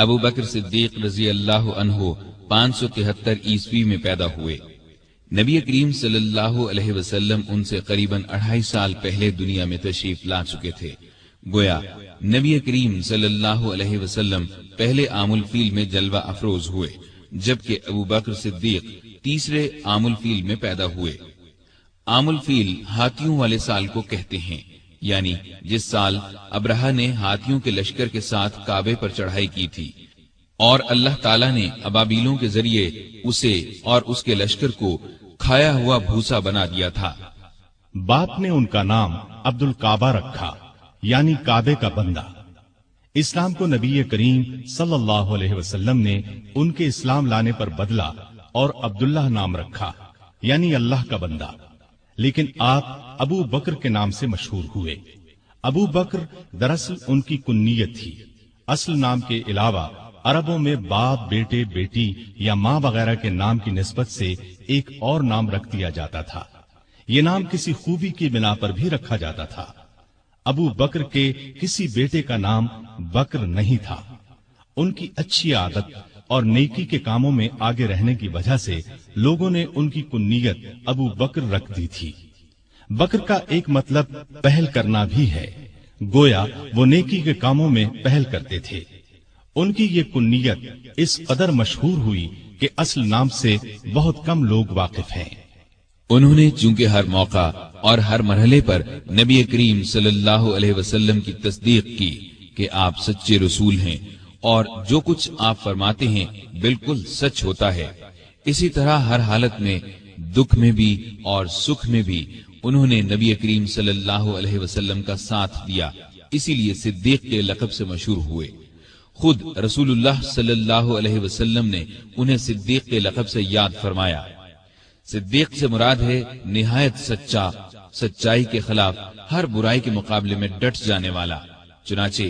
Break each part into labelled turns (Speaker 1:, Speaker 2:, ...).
Speaker 1: ابو بکر صدیق رضی اللہ عنہ 573 عیسوی میں پیدا ہوئے۔ نبی کریم صلی اللہ علیہ وسلم ان سے قریباً 2.5 سال پہلے دنیا میں تشریف لا چکے تھے۔ گویا نبی کریم صلی اللہ علیہ وسلم پہلے عام الفیل میں جلوہ افروز ہوئے، جبکہ ابو بکر صدیق تیسرے عام الفیل میں پیدا ہوئے۔ عام الفیل ہاتھیوں والے سال کو کہتے ہیں، یعنی جس سال ابرہہ نے ہاتھیوں کے لشکر کے ساتھ کعبے پر چڑھائی کی تھی اور اللہ تعالیٰ نے ابابیلوں کے ذریعے اسے اور اس کے لشکر کو کھایا ہوا بھوسا بنا دیا تھا۔
Speaker 2: باپ نے ان کا نام عبد الکعبہ رکھا، یعنی کعبے کا بندہ۔ اسلام کو نبی کریم صلی اللہ علیہ وسلم نے ان کے اسلام لانے پر بدلا اور عبداللہ نام رکھا، یعنی اللہ کا بندہ۔ لیکن آپ ابو بکر کے نام سے مشہور ہوئے۔ ابو بکر دراصل ان کی کنیت تھی۔ اصل نام کے علاوہ عربوں میں باپ، بیٹے، بیٹی یا ماں وغیرہ کے نام کی نسبت سے ایک اور نام رکھ دیا جاتا تھا۔ یہ نام کسی خوبی کی بنا پر بھی رکھا جاتا تھا۔ ابو بکر کے کسی بیٹے کا نام بکر نہیں تھا۔ ان کی اچھی عادت اور نیکی کے کاموں میں آگے رہنے کی وجہ سے لوگوں نے ان کی کنیت ابو بکر رکھ دی تھی۔ بکر کا ایک مطلب پہل کرنا بھی ہے، گویا وہ نیکی کے کاموں میں پہل کرتے تھے۔ ان کی یہ کنیت اس قدر مشہور ہوئی کہ اصل نام سے بہت کم لوگ واقف ہیں۔
Speaker 1: انہوں نے چونکہ ہر موقع اور ہر مرحلے پر نبی کریم صلی اللہ علیہ وسلم کی تصدیق کی کہ آپ سچے رسول ہیں اور جو کچھ آپ فرماتے ہیں بالکل سچ ہوتا ہے، اسی طرح ہر حالت میں دکھ میں بھی اور سکھ میں بھی انہوں نے نبی کریم صلی اللہ علیہ وسلم کا ساتھ دیا، اسی لیے صدیق کے لقب سے مشہور ہوئے۔ خود رسول اللہ صلی اللہ علیہ وسلم نے انہیں صدیق کے لقب سے یاد فرمایا۔ صدیق سے مراد ہے نہایت سچا، سچائی کے خلاف ہر برائی کے مقابلے میں ڈٹ جانے والا۔ چنانچہ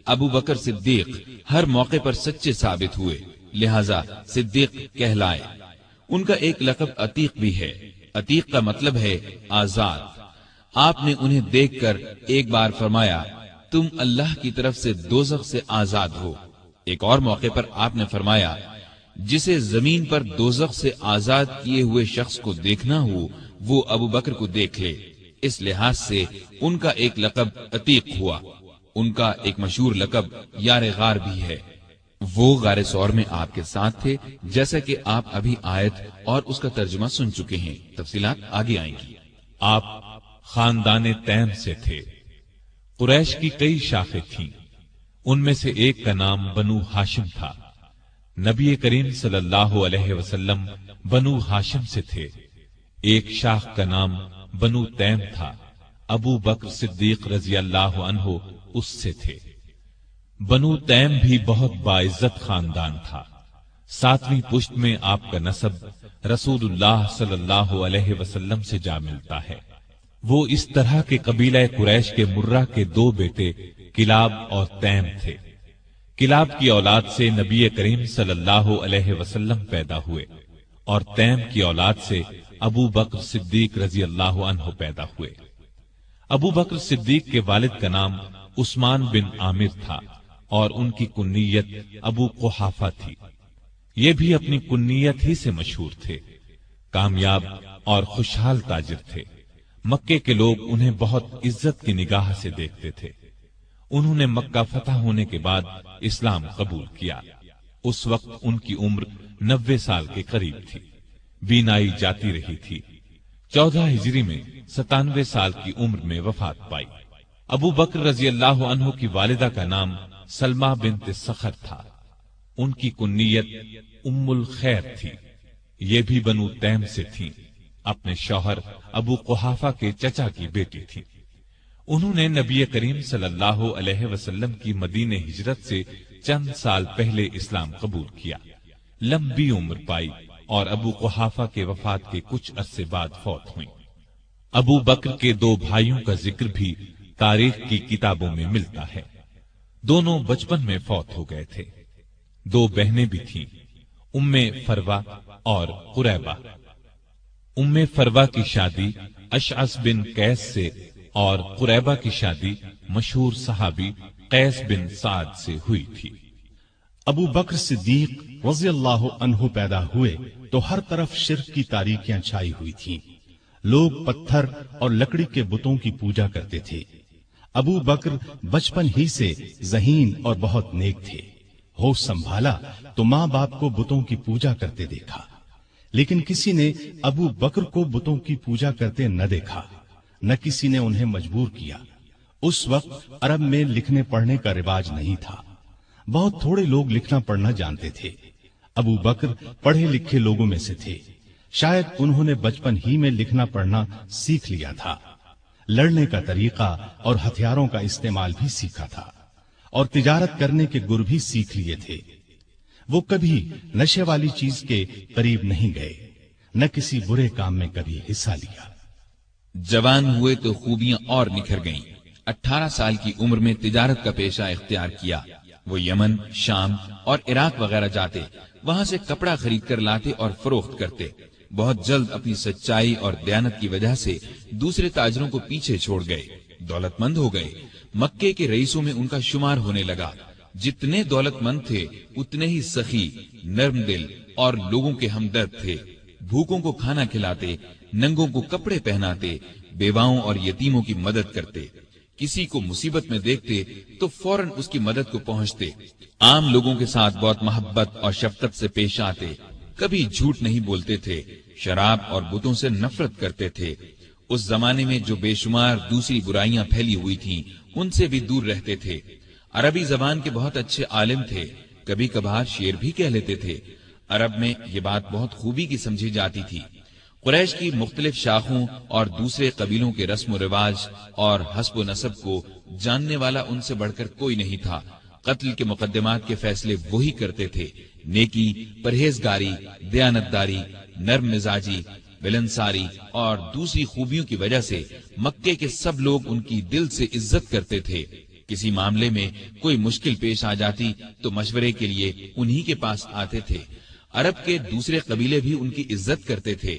Speaker 1: ابو بکر صدیق ہر موقع پر سچے ثابت ہوئے، لہذا صدیق کہلائے۔ ان کا ایک لقب عتیق بھی ہے۔ عتیق کا مطلب ہے آزاد۔ آپ نے انہیں دیکھ کر ایک بار فرمایا، تم اللہ کی طرف سے دوزخ سے آزاد ہو۔ ایک اور موقع پر آپ نے فرمایا، جسے زمین پر دوزخ سے آزاد کیے ہوئے شخص کو دیکھنا ہو وہ ابو بکر کو دیکھ لے۔ اس لحاظ سے ان کا ایک لقب عتیق ہوا۔ ان کا ایک مشہور لقب یار غار بھی ہے۔ وہ غار ثور میں آپ کے ساتھ تھے، جیسا کہ آپ ابھی آیت اور اس کا ترجمہ سن چکے ہیں، تفصیلات آگے آئیں گی۔
Speaker 3: آپ خاندان تیم سے تھے۔ قریش کی کئی شاخیں تھیں، ان میں سے ایک کا نام بنو ہاشم تھا۔ نبی کریم صلی اللہ علیہ وسلم بنو ہاشم سے تھے۔ ایک شاخ کا نام بنو تیم تھا، ابو بکر صدیق رضی اللہ عنہ اس سے تھے۔ بنو تیم بھی بہت باعزت خاندان تھا۔ 7ویں پشت میں آپ کا نسب رسول اللہ صلی اللہ علیہ وسلم سے جا ملتا ہے۔ وہ اس طرح کے قبیلہ قریش کے مرہ کے 2 بیٹے کلاب اور تیم تھے۔ کلاب کی اولاد سے نبی کریم صلی اللہ علیہ وسلم پیدا ہوئے اور تیم کی اولاد سے ابو بکر صدیق رضی اللہ عنہ پیدا ہوئے۔ ابو بکر صدیق کے والد کا نام عثمان بن عامر تھا اور ان کی کنیت ابو قحافہ تھی۔ یہ بھی اپنی کنیت ہی سے مشہور تھے۔ کامیاب اور خوشحال تاجر تھے۔ مکے کے لوگ انہیں بہت عزت کی نگاہ سے دیکھتے تھے۔ انہوں نے مکہ فتح ہونے کے بعد اسلام قبول کیا۔ اس وقت ان کی عمر 90 سال کے قریب تھی۔ بینائی جاتی رہی تھی۔ 14 ہجری میں 97 سال کی عمر میں وفات پائی۔ ابو بکر رضی اللہ عنہ کی والدہ کا نام سلمہ بنت سخر تھا۔ ان کی کنیت ام الخیر تھی۔ یہ بھی بنو تیم سے تھیں۔ اپنے شوہر ابو قحافہ کے چچا کی بیٹی تھی۔ انہوں نے نبی کریم صلی اللہ علیہ وسلم کی مدینہ ہجرت سے چند سال پہلے اسلام قبول کیا۔ لمبی عمر پائی اور ابو قحافہ کے وفات کے کچھ عرصے بعد فوت ہوئی۔ ابو بکر کے 2 بھائیوں کا ذکر بھی تاریخ کی کتابوں میں ملتا ہے۔ دونوں بچپن میں فوت ہو گئے تھے۔ 2 بہنیں بھی تھیں، ام فروا اور قریبہ۔ ام فروا کی شادی اشعث بن قیس سے اور قریبہ کی شادی مشہور صحابی قیس بن سعد سے ہوئی تھی۔
Speaker 2: ابو بکر صدیق رضی اللہ عنہ پیدا ہوئے تو ہر طرف شرک کی تاریکیاں چھائی ہوئی تھیں۔ لوگ پتھر اور لکڑی کے بتوں کی پوجا کرتے تھے۔ ابو بکر بچپن ہی سے ذہین اور بہت نیک تھے۔ ہوش سنبھالا تو ماں باپ کو بتوں کی پوجا کرتے دیکھا، لیکن کسی نے ابو بکر کو بتوں کی پوجا کرتے نہ دیکھا، نہ کسی نے انہیں مجبور کیا۔ اس وقت عرب میں لکھنے پڑھنے کا رواج نہیں تھا، بہت تھوڑے لوگ لکھنا پڑھنا جانتے تھے۔ ابو بکر پڑھے لکھے لوگوں میں سے تھے، شاید انہوں نے بچپن ہی میں لکھنا پڑھنا سیکھ لیا تھا، لڑنے کا طریقہ اور ہتھیاروں کا استعمال بھی سیکھا تھا، اور تجارت کرنے کے گر بھی سیکھ لیے تھے۔ وہ کبھی نشے والی چیز کے قریب نہیں گئے، نہ کسی برے کام میں کبھی حصہ لیا۔
Speaker 1: جوان ہوئے تو خوبیاں اور نکھر گئیں۔ 18 سال کی عمر میں تجارت کا پیشہ اختیار کیا۔ وہ یمن، شام اور عراق وغیرہ جاتے، وہاں سے کپڑا خرید کر لاتے اور فروخت کرتے۔ بہت جلد اپنی سچائی اور دیانت کی وجہ سے دوسرے تاجروں کو پیچھے چھوڑ گئے، دولت مند ہو گئے۔ مکے کے رئیسوں میں ان کا شمار ہونے لگا۔ جتنے دولت مند تھے اتنے ہی سخی، نرم دل اور لوگوں کے ہمدرد تھے۔ بھوکوں کو کھانا کھلاتے، ننگوں کو کپڑے پہناتے، بیواؤں اور یتیموں کی مدد کرتے۔ کسی کو مصیبت میں دیکھتے تو فوراً اس کی مدد کو پہنچتے۔ عام لوگوں کے ساتھ بہت محبت اور شفقت سے پیش آتے، کبھی جھوٹ نہیں بولتے تھے، شراب اور بتوں سے نفرت کرتے تھے۔ اس زمانے میں جو بے شمار دوسری برائیاں پھیلی ہوئی تھیں ان سے بھی دور رہتے تھے۔ عربی زبان کے بہت اچھے عالم تھے، کبھی کبھار شعر بھی کہہ لیتے تھے۔ عرب میں یہ بات بہت خوبی کی سمجھی جاتی تھی۔ قریش کی مختلف شاخوں اور دوسرے قبیلوں کے رسم و رواج اور حسب و نسب کو جاننے والا ان سے بڑھ کر کوئی نہیں تھا۔ قتل کے مقدمات کے فیصلے وہی کرتے تھے۔ نیکی، پرہیزگاری، دیانتداری، نرم مزاجی، ملنساری اور دوسری خوبیوں کی وجہ سے مکے کے سب لوگ ان کی دل سے عزت کرتے تھے۔ کسی معاملے میں کوئی مشکل پیش آ جاتی تو مشورے کے لیے انہی کے پاس آتے تھے۔ عرب کے دوسرے قبیلے بھی ان کی عزت کرتے تھے۔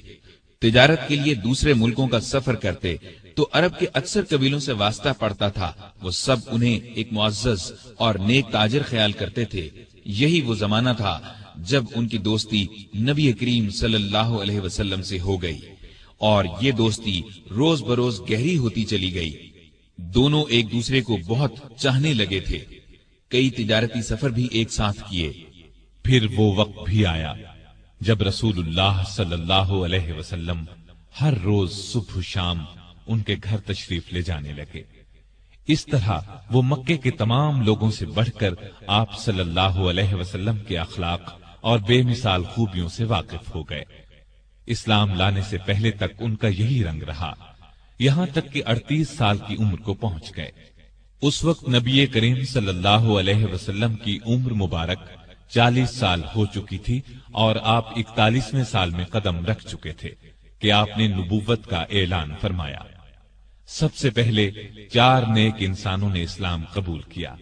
Speaker 1: تجارت کے لیے دوسرے ملکوں کا سفر کرتے تو عرب کے اکثر قبیلوں سے واسطہ پڑتا تھا، وہ سب انہیں ایک معزز اور نیک تاجر خیال کرتے تھے۔ یہی وہ زمانہ تھا جب ان کی دوستی نبی کریم صلی اللہ علیہ وسلم سے ہو گئی، اور یہ دوستی روز بروز گہری ہوتی چلی گئی۔ دونوں ایک دوسرے کو بہت چاہنے لگے تھے۔ کئی تجارتی سفر بھی ایک ساتھ کیے۔
Speaker 3: پھر وہ وقت بھی آیا جب رسول اللہ صلی اللہ علیہ وسلم ہر روز صبح شام ان کے گھر تشریف لے جانے لگے۔ اس طرح وہ مکے کے تمام لوگوں سے بڑھ کر آپ صلی اللہ علیہ وسلم کے اخلاق اور بے مثال خوبیوں سے واقف ہو گئے۔ اسلام لانے سے پہلے تک ان کا یہی رنگ رہا، یہاں تک کہ 38 سال کی عمر کو پہنچ گئے۔ اس وقت نبی کریم صلی اللہ علیہ وسلم کی عمر مبارک 40 سال ہو چکی تھی، اور آپ 41ویں سال میں قدم رکھ چکے تھے کہ آپ نے نبوت کا اعلان فرمایا۔ سب سے پہلے 4 نیک انسانوں نے اسلام قبول کیا۔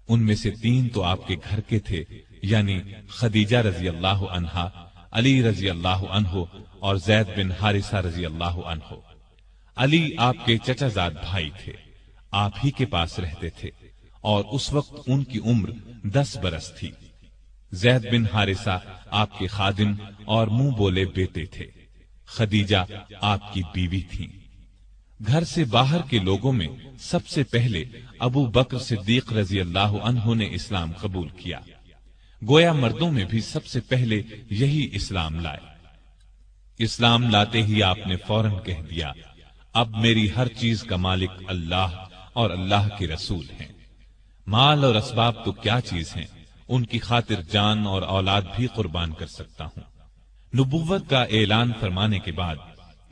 Speaker 3: ان میں سے 3 تو آپ کے گھر کے تھے، یعنی خدیجہ رضی اللہ عنہا، علی رضی اللہ عنہ اور زید بن حارثہ رضی اللہ عنہ۔ علی آپ کے چچا زاد بھائی تھے، آپ ہی کے پاس رہتے تھے، اور اس وقت ان کی عمر 10 برس تھی۔ زید بن حارثہ آپ کے خادم اور منہ بولے بیٹے تھے۔ خدیجہ آپ کی بیوی تھیں۔ گھر سے باہر کے لوگوں میں سب سے پہلے ابو بکر صدیق رضی اللہ عنہ نے اسلام قبول کیا۔ گویا مردوں میں بھی سب سے پہلے یہی اسلام لائے۔ اسلام لاتے ہی آپ نے فوراً کہہ دیا، اب میری ہر چیز کا مالک اللہ اور اللہ کے رسول ہیں۔ مال اور اسباب تو کیا چیز ہیں، ان کی خاطر جان اور اولاد بھی قربان کر سکتا ہوں۔ نبوت کا اعلان فرمانے کے بعد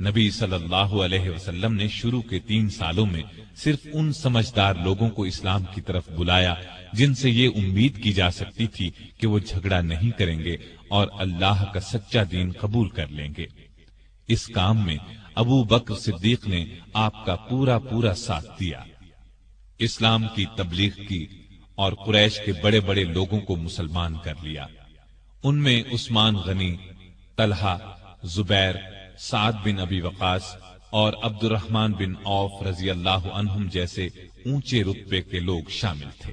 Speaker 3: نبی صلی اللہ علیہ وسلم نے شروع کے 3 سالوں میں صرف ان سمجھدار لوگوں کو اسلام کی طرف بلایا جن سے یہ امید کی جا سکتی تھی کہ وہ جھگڑا نہیں کریں گے اور اللہ کا سچا دین قبول کر لیں گے۔ اس کام میں ابو بکر صدیق نے آپ کا پورا ساتھ دیا۔ اسلام کی تبلیغ کی اور قریش کے بڑے بڑے لوگوں کو مسلمان کر لیا۔ ان میں عثمان غنی، طلحہ، زبیر، سعد بن ابی وقاص اور عبد الرحمن بن عوف رضی اللہ عنہم جیسے اونچے رتبے کے لوگ شامل تھے۔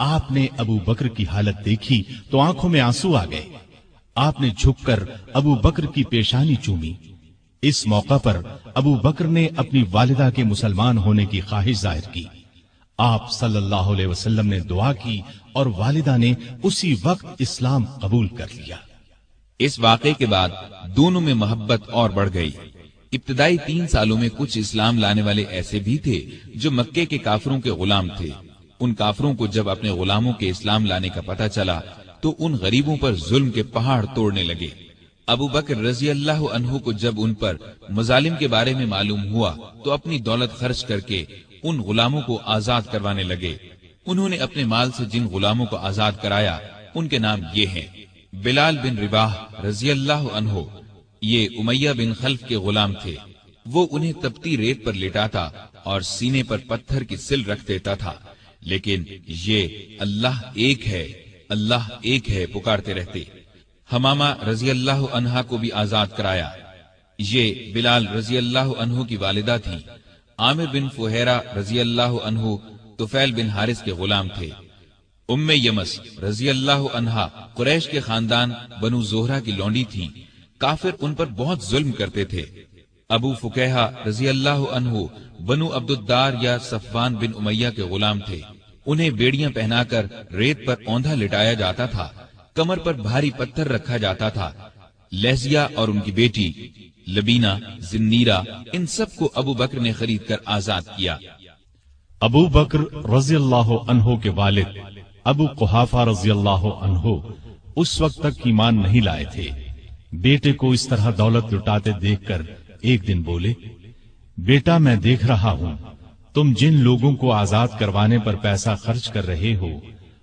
Speaker 2: آپ نے ابو بکر کی حالت دیکھی تو آنکھوں میں آنسو آ گئے۔ آپ نے جھک کر ابو بکر کی پیشانی چومی۔ اس موقع پر ابو بکر نے اپنی والدہ کے مسلمان ہونے کی خواہش ظاہر کی۔ آپ صلی اللہ علیہ وسلم نے دعا کی اور والدہ نے اسی وقت اسلام قبول کر لیا۔
Speaker 1: اس واقعے کے بعد دونوں میں محبت اور بڑھ گئی۔ ابتدائی 3 سالوں میں کچھ اسلام لانے والے ایسے بھی تھے جو مکے کے کافروں کے غلام تھے۔ ان کافروں کو جب اپنے غلاموں کے اسلام لانے کا پتہ چلا تو ان غریبوں پر ظلم کے پہاڑ توڑنے لگے۔ ابو بکر رضی اللہ عنہ کو جب ان پر مظالم کے بارے میں معلوم ہوا تو اپنی دولت خرچ کر کے ان غلاموں کو آزاد کروانے لگے۔ انہوں نے اپنے مال سے جن غلاموں کو آزاد کرایا ان کے نام یہ ہیں: بلال بن رباح رضی اللہ عنہ، یہ امیہ بن خلف کے غلام تھے۔ وہ انہیں تپتی ریت پر لٹاتا اور سینے پر پتھر کی سل رکھ دیتا تھا، لیکن یہ اللہ ایک ہے، اللہ ایک ہے پکارتے رہتے۔ حمامہ رضی اللہ عنہا کو بھی آزاد کرایا۔ یہ بلال رضی اللہ عنہ کی والدہ تھی۔ عامر بن فہیرہ رضی اللہ عنہ طفیل بن حارث کے غلام تھے۔ ام یمس رضی اللہ عنہا قریش کے خاندان بنو زہرہ کی لونڈی تھی۔ کافر ان پر بہت ظلم کرتے تھے۔ ابو فکیہہ رضی اللہ عنہ بنو عبد الدار یا صفوان بن امیہ کے غلام تھے۔ انہیں بیڑیاں پہنا کر ریت پر اوندھا لٹایا جاتا تھا، کمر پر بھاری پتھر رکھا جاتا تھا۔ لہزیہ اور ان کی بیٹی لبینہ، زنیرہ، ان سب کو ابو بکر نے خرید کر آزاد کیا۔
Speaker 2: ابو بکر رضی اللہ عنہ کے والد ابو قحافہ رضی اللہ عنہ اس وقت تک ایمان نہیں لائے تھے۔ بیٹے کو اس طرح دولت لٹاتے دیکھ کر ایک دن بولے: بیٹا، میں دیکھ رہا ہوں تم جن لوگوں کو آزاد کروانے پر پیسہ خرچ کر رہے ہو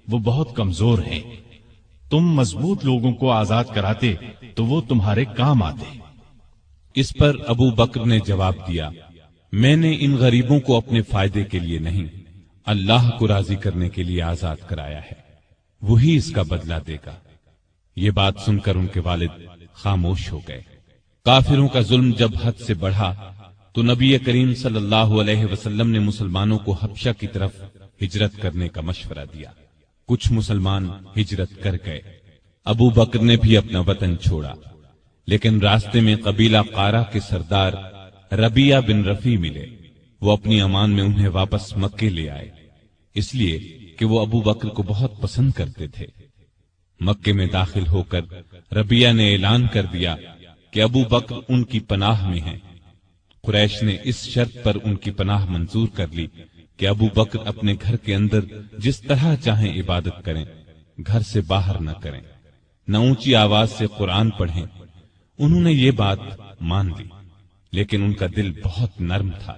Speaker 2: وہ بہت کمزور ہیں۔ تم مضبوط لوگوں کو آزاد کراتے تو وہ تمہارے کام آتے۔
Speaker 3: اس پر ابو بکر نے جواب دیا: میں نے ان غریبوں کو اپنے فائدے کے لیے نہیں، اللہ کو راضی کرنے کے لیے آزاد کرایا ہے، وہی اس کا بدلہ دے گا۔ یہ بات سن کر ان کے والد خاموش ہو گئے۔ کافروں کا ظلم جب حد سے بڑھا تو نبی کریم صلی اللہ علیہ وسلم نے مسلمانوں کو حبشہ کی طرف ہجرت کرنے کا مشورہ دیا۔ کچھ مسلمان ہجرت کر گئے۔ ابو بکر نے بھی اپنا وطن چھوڑا، لیکن راستے میں قبیلہ قارہ کے سردار ربیہ بن رفیع ملے۔ وہ اپنی امان میں انہیں واپس مکے لے آئے، اس لیے کہ وہ ابو بکر کو بہت پسند کرتے تھے۔ مکے میں داخل ہو کر ربیہ نے اعلان کر دیا کہ ابو بکر ان کی پناہ میں ہیں۔ قریش نے اس شرط پر ان کی پناہ منظور کر لی کہ ابو بکر اپنے گھر کے اندر جس طرح چاہیں عبادت کریں، گھر سے باہر نہ کریں، نہ اونچی آواز سے قرآن پڑھیں۔ انہوں نے یہ بات مان لی، لیکن ان کا دل بہت نرم تھا۔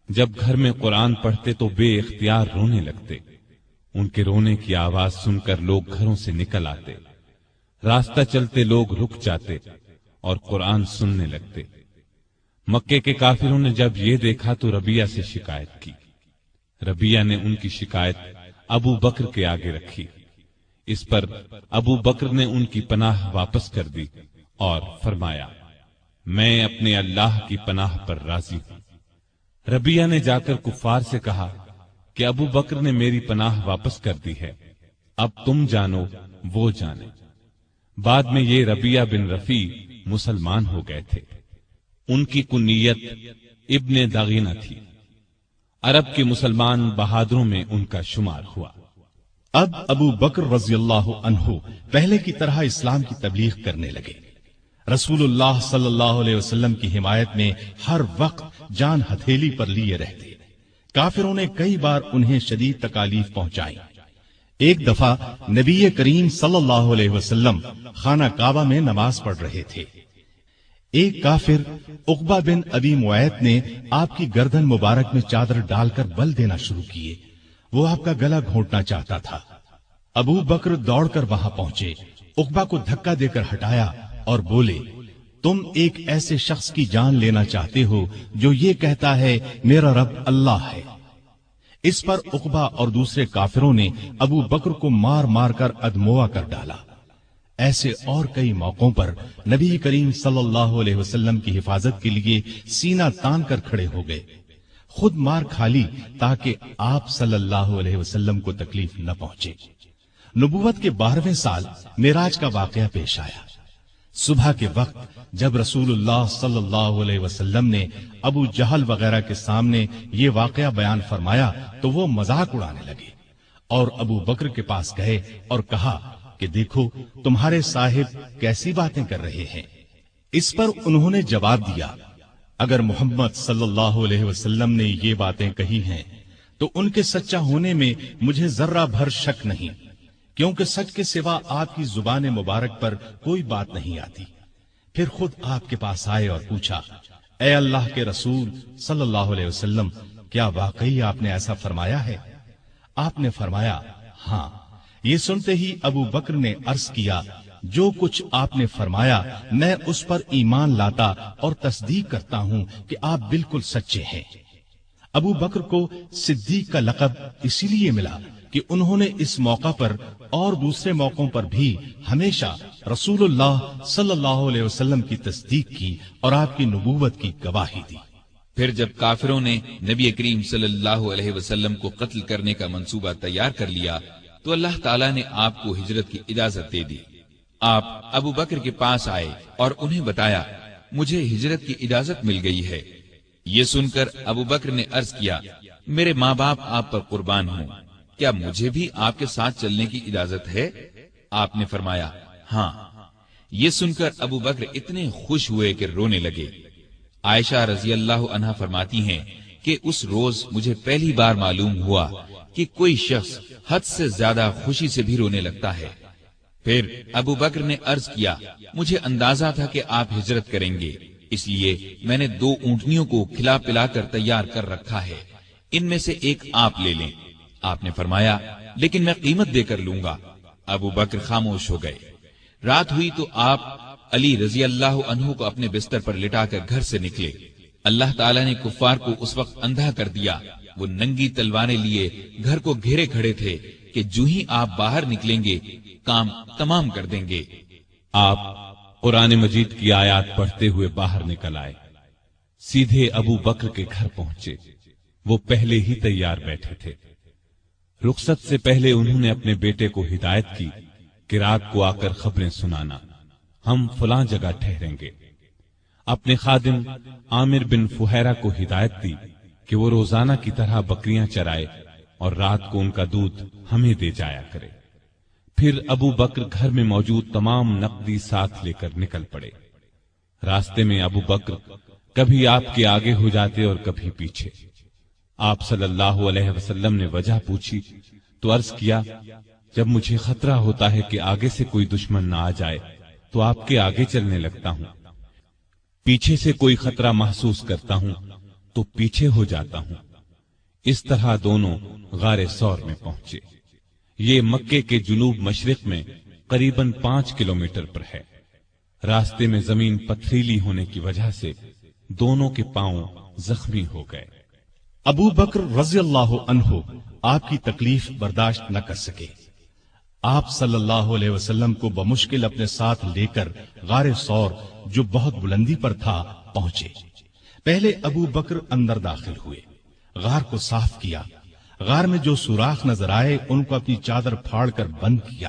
Speaker 3: جب گھر میں قرآن پڑھتے تو بے اختیار رونے لگتے۔ ان کے رونے کی آواز سن کر لوگ گھروں سے نکل آتے، راستہ چلتے لوگ رک جاتے اور قرآن سننے لگتے۔ مکے کے کافروں نے جب یہ دیکھا تو ربیہ سے شکایت کی۔ ربیہ نے ان کی شکایت ابو بکر کے آگے رکھی۔ اس پر ابو بکر نے ان کی پناہ واپس کر دی اور فرمایا: میں اپنے اللہ کی پناہ پر راضی ہوں۔ ربیہ نے جا کر کفار سے کہا کہ ابو بکر نے میری پناہ واپس کر دی ہے، اب تم جانو وہ جانے۔ بعد میں یہ ربیہ بن رفیع مسلمان ہو گئے تھے۔ ان کی کنیت ابن دغینہ تھی۔ عرب کے مسلمان بہادروں میں ان کا شمار ہوا۔
Speaker 2: اب ابو بکر رضی اللہ عنہ پہلے کی طرح اسلام کی تبلیغ کرنے لگے۔ رسول اللہ صلی اللہ علیہ وسلم کی حمایت میں ہر وقت جان ہتھیلی پر لیے رہتے۔ کافروں نے کئی بار انہیں شدید تکالیف پہنچائی۔ ایک دفعہ نبی کریم صلی اللہ علیہ وسلم خانہ کعبہ میں نماز پڑھ رہے تھے۔ ایک کافر عقبہ بن ابی معیط نے آپ کی گردن مبارک میں چادر ڈال کر بل دینا شروع کیے۔ وہ آپ کا گلا گھونٹنا چاہتا تھا۔ ابو بکر دوڑ کر وہاں پہنچے، عقبہ کو دھکا دے کر ہٹایا اور بولے: تم ایک ایسے شخص کی جان لینا چاہتے ہو جو یہ کہتا ہے میرا رب اللہ ہے۔ اس پر عقبہ اور دوسرے کافروں نے ابو بکر کو مار مار کر ادموا کر ڈالا۔ ایسے اور کئی موقعوں پر نبی کریم صلی اللہ علیہ وسلم کی حفاظت کے لیے سینہ تان کر کھڑے ہو گئے۔ خود مار کھا لی تاکہ آپ صلی اللہ علیہ وسلم کو تکلیف نہ پہنچے۔ نبوت کے 12ویں سال معراج کا واقعہ پیش آیا۔ صبح کے وقت جب رسول اللہ صلی اللہ علیہ وسلم نے ابو جہل وغیرہ کے سامنے یہ واقعہ بیان فرمایا تو وہ مذاق اڑانے لگے اور ابو بکر کے پاس گئے اور کہا کہ دیکھو تمہارے صاحب کیسی باتیں کر رہے ہیں۔ اس پر انہوں نے جواب دیا، اگر محمد صلی اللہ علیہ وسلم نے یہ باتیں کہی ہیں تو ان کے سچا ہونے میں مجھے ذرہ بھر شک نہیں، کیونکہ سچ کے سوا آپ کی زبان مبارک پر کوئی بات نہیں آتی۔ پھر خود آپ کے پاس آئے اور پوچھا، اے اللہ کے رسول صلی اللہ علیہ وسلم، کیا واقعی آپ نے ایسا فرمایا ہے؟ آپ نے فرمایا ہاں۔ یہ سنتے ہی ابو بکر نے عرض کیا، جو کچھ آپ نے فرمایا میں اس پر ایمان لاتا اور تصدیق کرتا ہوں کہ آپ بالکل سچے ہیں۔ ابو بکر کو صدیق کا لقب اسی لیے ملا کہ انہوں نے اس موقع پر اور دوسرے موقعوں پر بھی ہمیشہ رسول اللہ صلی اللہ علیہ وسلم کی تصدیق کی اور آپ کی نبوت کی گواہی دی۔
Speaker 1: پھر جب کافروں نے نبی کریم صلی اللہ علیہ وسلم کو قتل کرنے کا منصوبہ تیار کر لیا تو اللہ تعالیٰ نے آپ کو ہجرت کی اجازت دے دی۔ آپ ابو بکر کے پاس آئے اور انہیں بتایا، مجھے ہجرت کی اجازت مل گئی ہے۔ یہ سن کر ابو بکر نے عرض کیا، میرے ماں باپ آپ پر قربان ہوں، کیا مجھے بھی آپ کے ساتھ چلنے کی اجازت ہے؟ آپ نے فرمایا ہاں۔ یہ سن کر ابو بکر اتنے خوش ہوئے کہ رونے لگے۔ عائشہ رضی اللہ عنہا فرماتی ہیں کہ اس روز مجھے پہلی بار معلوم ہوا کہ کوئی شخص حد سے زیادہ خوشی سے بھی رونے لگتا ہے۔ پھر ابو بکر نے عرض کیا، مجھے اندازہ تھا کہ آپ ہجرت کریں گے، اس لیے میں نے 2 اونٹنیوں کو کھلا پلا کر تیار کر رکھا ہے، ان میں سے ایک آپ لے لیں۔ آپ نے فرمایا لیکن میں قیمت دے کر لوں گا۔ ابو بکر خاموش ہو گئے۔ رات ہوئی تو آپ علی رضی اللہ عنہ کو اپنے بستر پر لٹا کر گھر سے نکلے۔ اللہ تعالیٰ نے کفار کو اس وقت اندھا کر دیا، وہ ننگی تلواریں لیے گھر کو گھیرے کھڑے تھے کہ جو ہی آپ باہر نکلیں گے کام تمام کر دیں گے۔
Speaker 3: آپ قرآن مجید کی آیات پڑھتے ہوئے باہر نکل آئے، سیدھے ابو بکر کے گھر پہنچے۔ وہ پہلے ہی تیار بیٹھے تھے۔ رخصت سے پہلے انہوں نے اپنے بیٹے کو ہدایت کی کہ رات کو آ کر خبریں سنانا، ہم فلاں جگہ ٹھہریں گے۔ اپنے خادم عامر بن فہیرہ کو ہدایت دی کہ وہ روزانہ کی طرح بکریاں چرائے اور رات کو ان کا دودھ ہمیں دے جایا کرے۔ پھر ابو بکر گھر میں موجود تمام نقدی ساتھ لے کر نکل پڑے۔ راستے میں ابو بکر کبھی آپ کے آگے ہو جاتے اور کبھی پیچھے۔ آپ صلی اللہ علیہ وسلم نے وجہ پوچھی تو عرض کیا، جب مجھے خطرہ ہوتا ہے کہ آگے سے کوئی دشمن نہ آ جائے تو آپ کے آگے چلنے لگتا ہوں، پیچھے سے کوئی خطرہ محسوس کرتا ہوں تو پیچھے ہو جاتا ہوں۔ اس طرح دونوں غار ثور میں پہنچے۔ یہ مکے کے جنوب مشرق میں قریباً 5 کلومیٹر پر ہے۔ راستے میں زمین پتھریلی ہونے کی وجہ سے دونوں کے پاؤں زخمی ہو گئے۔
Speaker 2: ابو بکر رضی اللہ عنہ آپ کی تکلیف برداشت نہ کر سکے۔ آپ صلی اللہ علیہ وسلم کو بمشکل اپنے ساتھ لے کر غار ثور جو بہت بلندی پر تھا پہنچے۔ پہلے ابو بکر اندر داخل ہوئے، غار کو صاف کیا، غار میں جو سوراخ نظر آئے ان کو اپنی چادر پھاڑ کر بند کیا۔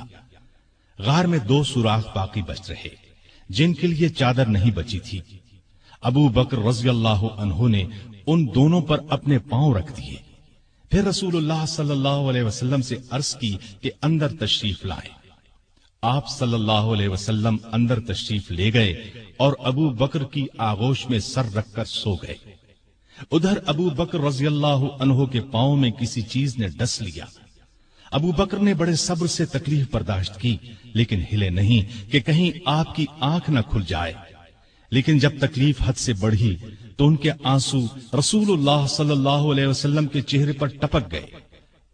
Speaker 2: غار میں 2 سوراخ باقی بچ رہے جن کے لیے چادر نہیں بچی تھی۔ ابو بکر رضی اللہ عنہ نے ان دونوں پر اپنے پاؤں رکھ دیے۔ پھر رسول اللہ صلی اللہ علیہ وسلم سے عرض کی کہ اندر تشریف لائیں۔ آپ صلی اللہ علیہ وسلم اندر تشریف لے گئے اور ابو بکر کی آغوش میں سر رکھ کر سو گئے۔ ادھر ابو بکر رضی اللہ عنہ کے پاؤں میں کسی چیز نے ڈس لیا۔ ابو بکر نے بڑے صبر سے تکلیف برداشت کی لیکن ہلے نہیں کہ کہیں آپ کی آنکھ نہ کھل جائے۔ لیکن جب تکلیف حد سے بڑھی تو ان کے آنسو رسول اللہ صلی اللہ علیہ وسلم کے چہرے پر ٹپک گئے۔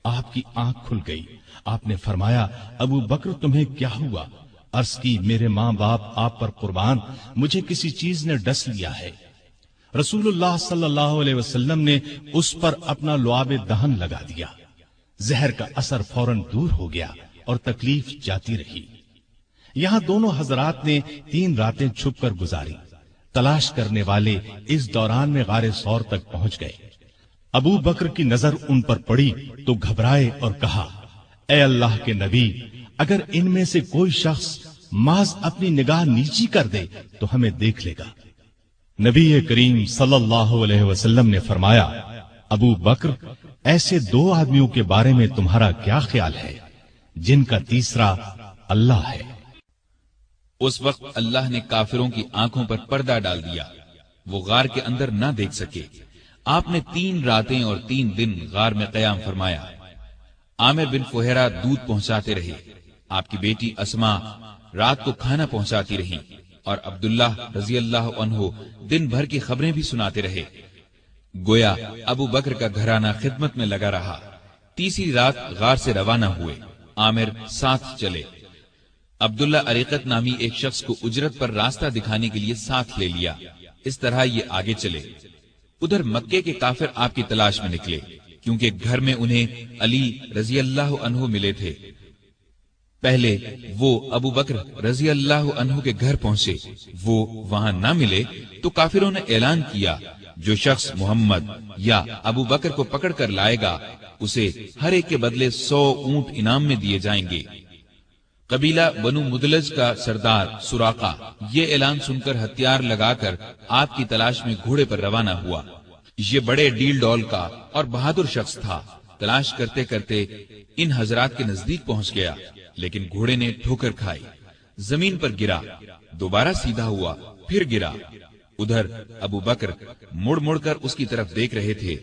Speaker 2: آپ کی آنکھ کھل گئی۔ آپ نے فرمایا، ابو بکر تمہیں کیا ہوا؟ عرض کی، میرے ماں باپ آپ پر قربان، مجھے کسی چیز نے ڈس لیا ہے۔ رسول اللہ صلی اللہ علیہ وسلم نے اس پر اپنا لعاب دہن لگا دیا۔ زہر کا اثر فوراً دور ہو گیا اور تکلیف جاتی رہی۔ یہاں دونوں حضرات نے 3 راتیں چھپ کر گزاری۔ تلاش کرنے والے اس دوران میں غار ثور تک پہنچ گئے۔ ابو بکر کی نظر ان پر پڑی تو گھبرائے اور کہا، اے اللہ کے نبی، اگر ان میں سے کوئی شخص محض اپنی نگاہ نیچی کر دے تو ہمیں دیکھ لے گا۔ نبی کریم صلی اللہ علیہ وسلم نے فرمایا، ابو بکر، ایسے دو آدمیوں کے بارے میں تمہارا کیا خیال ہے جن کا تیسرا اللہ ہے؟
Speaker 1: اس وقت اللہ نے کافروں کی آنکھوں پر پردہ ڈال دیا، وہ غار کے اندر نہ دیکھ سکے۔ آپ نے 3 راتیں اور 3 دن غار میں قیام فرمایا۔ عامر بن فہیرہ دودھ پہنچاتے رہے، آپ کی بیٹی اسما رات کو کھانا پہنچاتی رہی، اور عبداللہ رضی اللہ عنہ دن بھر کی خبریں بھی سناتے رہے۔ گویا ابو بکر کا گھرانہ خدمت میں لگا رہا۔ تیسری رات غار سے روانہ ہوئے، عامر ساتھ چلے۔ عبداللہ عریقت نامی ایک شخص کو اجرت پر راستہ دکھانے کے لیے ساتھ لے لیا۔ اس طرح یہ آگے چلے۔ ادھر مکے کے کافر آپ کی تلاش میں نکلے، کیونکہ گھر میں انہیں علی رضی اللہ عنہ ملے تھے۔ پہلے وہ ابو بکر رضی اللہ عنہ کے گھر پہنچے، وہ وہاں نہ ملے تو کافروں نے اعلان کیا، جو شخص محمد یا ابو بکر کو پکڑ کر لائے گا اسے ہر ایک کے بدلے 100 اونٹ انعام میں دیے جائیں گے۔ قبیلہ بنو مدلج کا سردار سراقہ یہ اعلان سن کر ہتھیار لگا کر آپ کی تلاش میں گھوڑے پر روانہ ہوا۔ یہ بڑے ڈیل ڈول کا اور بہادر شخص تھا۔ تلاش کرتے کرتے ان حضرات کے نزدیک پہنچ گیا، لیکن گھوڑے نے ٹھوکر کھائی، زمین پر گرا، دوبارہ سیدھا ہوا، پھر گرا۔ ادھر ابو بکر مڑ مڑ کر اس کی طرف دیکھ رہے تھے۔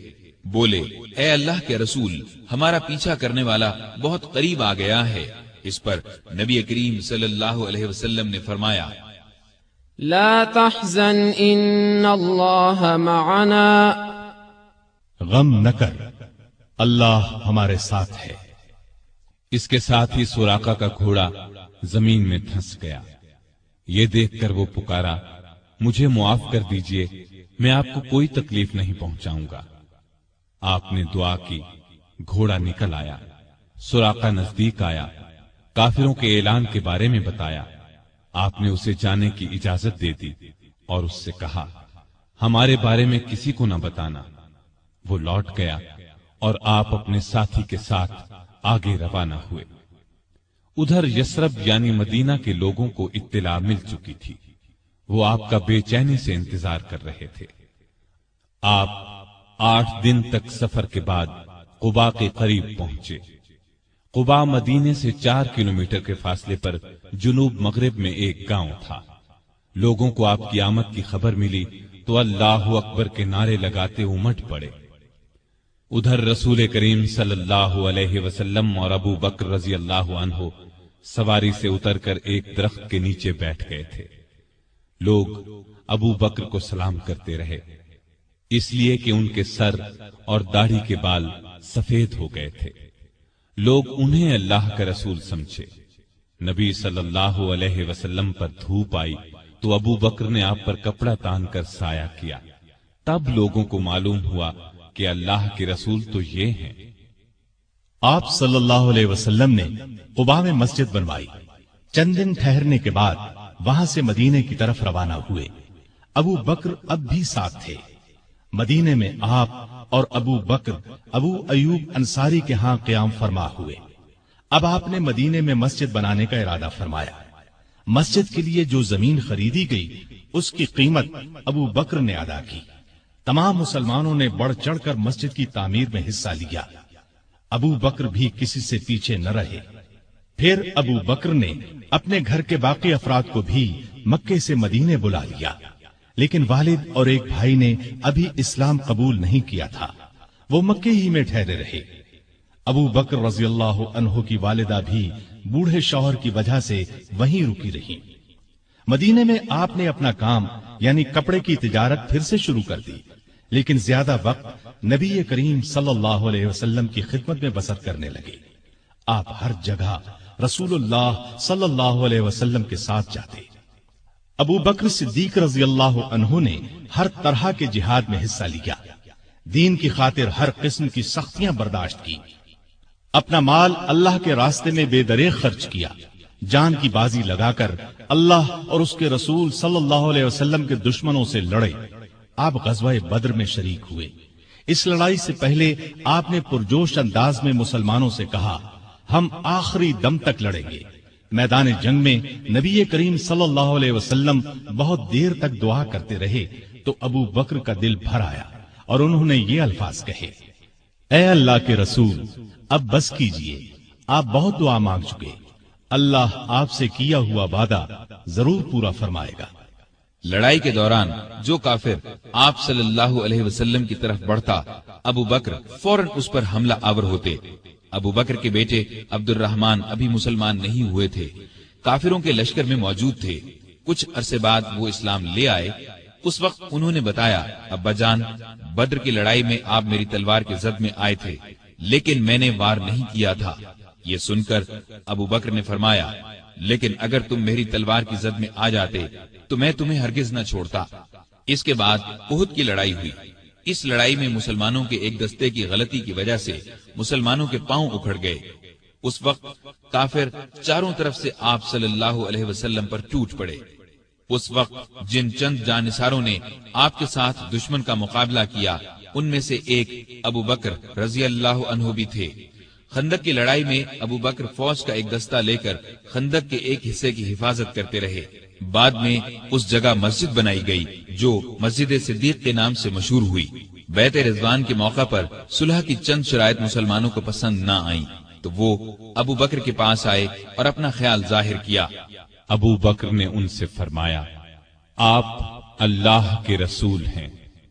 Speaker 1: بولے، اے اللہ کے رسول، ہمارا پیچھا کرنے والا بہت قریب آ گیا ہے۔ اس پر نبی کریم صلی اللہ علیہ وسلم نے فرمایا،
Speaker 4: لا تحزن ان اللہ معنا،
Speaker 2: غم نہ کر، اللہ ہمارے ساتھ ہے۔
Speaker 3: اس کے ساتھ ہی سراقہ کا گھوڑا زمین میں دھنس گیا۔ یہ دیکھ کر وہ پکارا، مجھے معاف کر دیجئے، میں آپ کو کوئی تکلیف نہیں پہنچاؤں گا۔ آپ نے دعا کی، گھوڑا نکل آیا، سراقہ نزدیک آیا، کافروں کے اعلان کے بارے میں بتایا۔ آپ نے اسے جانے کی اجازت دے دی اور اس سے کہا، ہمارے بارے میں کسی کو نہ بتانا۔ وہ لوٹ گیا اور آپ اپنے ساتھی کے ساتھ آگے روانہ ہوئے۔ ادھر یثرب یعنی مدینہ کے لوگوں کو اطلاع مل چکی تھی، وہ آپ کا بے چینی سے انتظار کر رہے تھے۔ آپ 8 دن تک سفر کے بعد قباء کے قریب پہنچے۔ قباء مدینے سے 4 کلومیٹر کے فاصلے پر جنوب مغرب میں ایک گاؤں تھا۔ لوگوں کو آپ کی آمد کی خبر ملی تو اللہ اکبر کے نعرے لگاتے امٹ پڑے۔ ادھر رسول کریم صلی اللہ علیہ وسلم اور ابو بکر رضی اللہ عنہ سواری سے اتر کر ایک درخت کے نیچے بیٹھ گئے تھے۔ لوگ ابو بکر کو سلام کرتے رہے، اس لیے کہ ان کے سر اور داڑھی کے بال سفید ہو گئے تھے۔ لوگ انہیں اللہ کا رسول سمجھے۔ نبی صلی اللہ علیہ وسلم پر دھوپ آئی تو ابو بکر نے آپ پر کپڑا تان کر سایہ کیا۔ تب لوگوں کو معلوم ہوا کہ اللہ کے رسول تو یہ ہیں۔
Speaker 2: آپ صلی اللہ علیہ وسلم نے قباء میں مسجد بنوائی۔ چند دن ٹھہرنے کے بعد وہاں سے مدینے کی طرف روانہ ہوئے۔ ابو بکر اب بھی ساتھ تھے۔ مدینے میں آپ اور ابو بکر ابو ایوب انصاری کے ہاں قیام فرما ہوئے۔ اب آپ نے مدینے میں مسجد بنانے کا ارادہ فرمایا۔ مسجد کے لیے جو زمین خریدی گئی اس کی قیمت ابو بکر نے ادا کی۔ تمام مسلمانوں نے بڑھ چڑھ کر مسجد کی تعمیر میں حصہ لیا۔ ابو بکر بھی کسی سے پیچھے نہ رہے۔ پھر ابو بکر نے اپنے گھر کے باقی افراد کو بھی مکے سے مدینے بلا لیا، لیکن والد اور ایک بھائی نے ابھی اسلام قبول نہیں کیا تھا، وہ مکے ہی میں ٹھہرے رہے۔ ابو بکر رضی اللہ عنہ کی والدہ بھی بوڑھے شوہر کی وجہ سے وہیں رکی رہی۔ مدینے میں آپ نے اپنا کام یعنی کپڑے کی تجارت پھر سے شروع کر دی، لیکن زیادہ وقت نبی کریم صلی اللہ علیہ وسلم کی خدمت میں بسر کرنے لگے۔ آپ ہر جگہ رسول اللہ صلی اللہ علیہ وسلم کے ساتھ جاتے۔ ابو بکر صدیق رضی اللہ عنہ نے ہر طرح کے جہاد میں حصہ لیا، دین کی خاطر ہر قسم کی سختیاں برداشت کی، اپنا مال اللہ کے راستے میں بے دریغ خرچ کیا، جان کی بازی لگا کر اللہ اور اس کے رسول صلی اللہ علیہ وسلم کے دشمنوں سے لڑے۔ آپ غزوہ بدر میں شریک ہوئے۔ اس لڑائی سے پہلے آپ نے پرجوش انداز میں مسلمانوں سے کہا، ہم آخری دم تک لڑیں گے۔ میدان جنگ میں نبی کریم صلی اللہ علیہ وسلم بہت دیر تک دعا کرتے رہے تو ابو بکر کا دل بھر آیا اور انہوں نے یہ الفاظ کہے، اے اللہ کے رسول، اب بس کیجئے، آپ بہت دعا مانگ چکے، اللہ آپ سے کیا ہوا وعدہ ضرور پورا فرمائے گا۔
Speaker 1: لڑائی کے دوران جو کافر آپ صلی اللہ علیہ وسلم کی طرف بڑھتا، ابو بکر فوراً اس پر حملہ آور ہوتے۔ ابو بکر کے بیٹے عبد الرحمن ابھی مسلمان نہیں ہوئے تھے، کافروں کے لشکر میں موجود تھے۔ کچھ عرصے بعد وہ اسلام لے آئے۔ اس وقت انہوں نے بتایا، ابا جان، بدر کی لڑائی میں آپ میری تلوار کے زد میں آئے تھے، لیکن میں نے وار نہیں کیا تھا۔ یہ سن کر ابو بکر نے فرمایا، لیکن اگر تم میری تلوار کی زد میں آ جاتے تو میں تمہیں ہرگز نہ چھوڑتا۔ اس کے بعد احد کی لڑائی ہوئی۔ اس لڑائی میں مسلمانوں کے ایک دستے کی غلطی کی وجہ سے مسلمانوں کے پاؤں اکھڑ گئے۔ اس وقت کافر چاروں طرف سے آپ صلی اللہ علیہ وسلم پر ٹوٹ پڑے۔ اس وقت جن چند جانثاروں نے آپ کے ساتھ دشمن کا مقابلہ کیا، ان میں سے ایک ابو بکر رضی اللہ عنہ بھی تھے۔ خندق کی لڑائی میں ابو بکر فوج کا ایک دستہ لے کر خندق کے ایک حصے کی حفاظت کرتے رہے۔ بعد میں اس جگہ مسجد بنائی گئی جو مسجد صدیق کے نام سے مشہور ہوئی۔ بیعت رضوان کے موقع پر صلح کی چند شرائط مسلمانوں کو پسند نہ آئیں تو وہ ابو بکر کے پاس آئے اور اپنا خیال ظاہر کیا۔
Speaker 3: ابو بکر نے ان سے فرمایا، آپ اللہ کے رسول ہیں،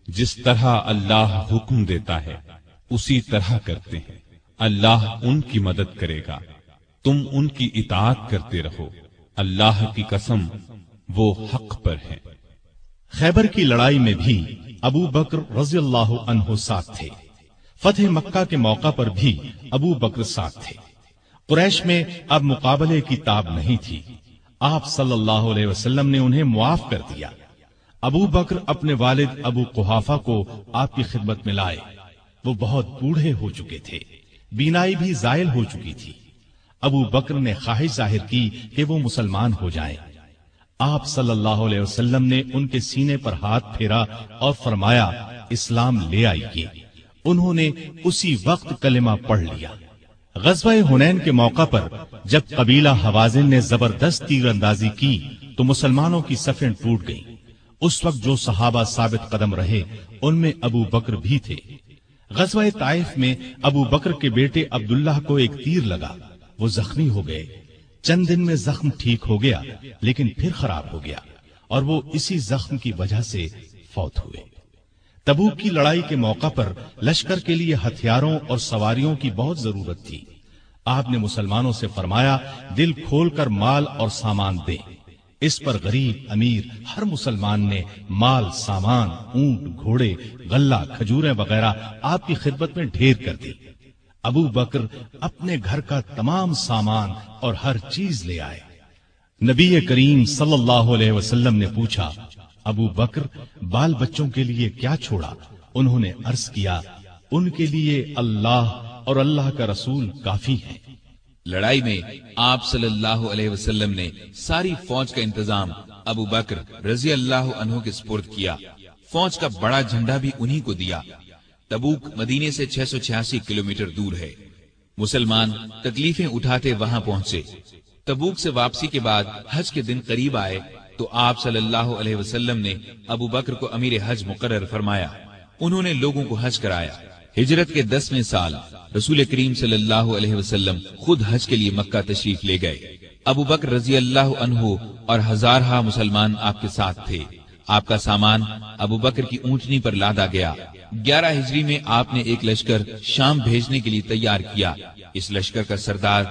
Speaker 3: جس طرح اللہ حکم دیتا ہے اسی طرح کرتے ہیں، اللہ ان کی مدد کرے گا، تم ان کی اطاعت کرتے رہو، اللہ کی قسم وہ حق پر ہیں۔
Speaker 2: خیبر کی لڑائی میں بھی ابو بکر رضی اللہ عنہ ساتھ تھے۔ فتح مکہ کے موقع پر بھی ابو بکر ساتھ تھے۔ قریش میں اب مقابلے کی تاب نہیں تھی۔ آپ صلی اللہ علیہ وسلم نے انہیں معاف کر دیا۔ ابو بکر اپنے والد ابو قحافہ کو آپ کی خدمت میں لائے۔ وہ بہت بوڑھے ہو چکے تھے، بینائی بھی زائل ہو چکی تھی۔ ابو بکر نے خواہش ظاہر کی کہ وہ مسلمان ہو جائیں۔ آپ صلی اللہ علیہ وسلم نے ان کے سینے پر ہاتھ پھیرا اور فرمایا، اسلام لے آئیے۔ انہوں نے اسی وقت کلمہ پڑھ لیا۔ غزوہ حنین کے موقع پر جب قبیلہ حوازن نے زبردست تیر اندازی کی تو مسلمانوں کی صفیں ٹوٹ گئیں۔ اس وقت جو صحابہ ثابت قدم رہے ان میں ابو بکر بھی تھے۔ غزوہ طائف میں ابو بکر کے بیٹے عبداللہ کو ایک تیر لگا، وہ زخمی ہو گئے۔ چند دن میں زخم ٹھیک ہو گیا لیکن پھر خراب ہو گیا اور وہ اسی زخم کی وجہ سے فوت ہوئے۔ تبوک کی لڑائی کے موقع پر لشکر کے لیے ہتھیاروں اور سواریوں کی بہت ضرورت تھی۔ آپ نے مسلمانوں سے فرمایا، دل کھول کر مال اور سامان دیں۔ اس پر غریب امیر ہر مسلمان نے مال، سامان، اونٹ، گھوڑے، غلہ، کھجوریں وغیرہ آپ کی خدمت میں ڈھیر کر دی۔ ابو بکر اپنے گھر کا تمام سامان اور ہر چیز لے آئے۔ نبی کریم صلی اللہ علیہ وسلم نے پوچھا، ابو بکر بال بچوں کے لیے کیا چھوڑا؟ انہوں نے عرض کیا، ان کے لیے اللہ اور اللہ کا رسول کافی ہیں۔
Speaker 1: لڑائی میں آپ صلی اللہ علیہ وسلم نے ساری فوج کا انتظام ابو بکر رضی اللہ عنہ کے سپرد کیا۔ فوج کا بڑا جھنڈا بھی انہی کو دیا۔ تبوک مدینے سے 686 کلومیٹر دور ہے۔ مسلمان تکلیفیں اٹھاتے وہاں پہنچے۔ تبوک سے واپسی کے بعد حج کے دن قریب آئے تو آپ صلی اللہ علیہ وسلم نے ابو بکر کو امیر حج مقرر فرمایا۔ انہوں نے لوگوں کو حج کرایا۔ ہجرت کے 10ویں سال رسول کریم صلی اللہ علیہ وسلم خود حج کے لیے مکہ تشریف لے گئے۔ ابو بکر رضی اللہ عنہ اور ہزارہا مسلمان آپ کے ساتھ تھے۔ آپ کا سامان ابو بکر کی اونٹنی پر لادا گیا۔ 11 ہجری میں آپ نے ایک لشکر شام بھیجنے کے لیے تیار کیا۔ اس لشکر کا سردار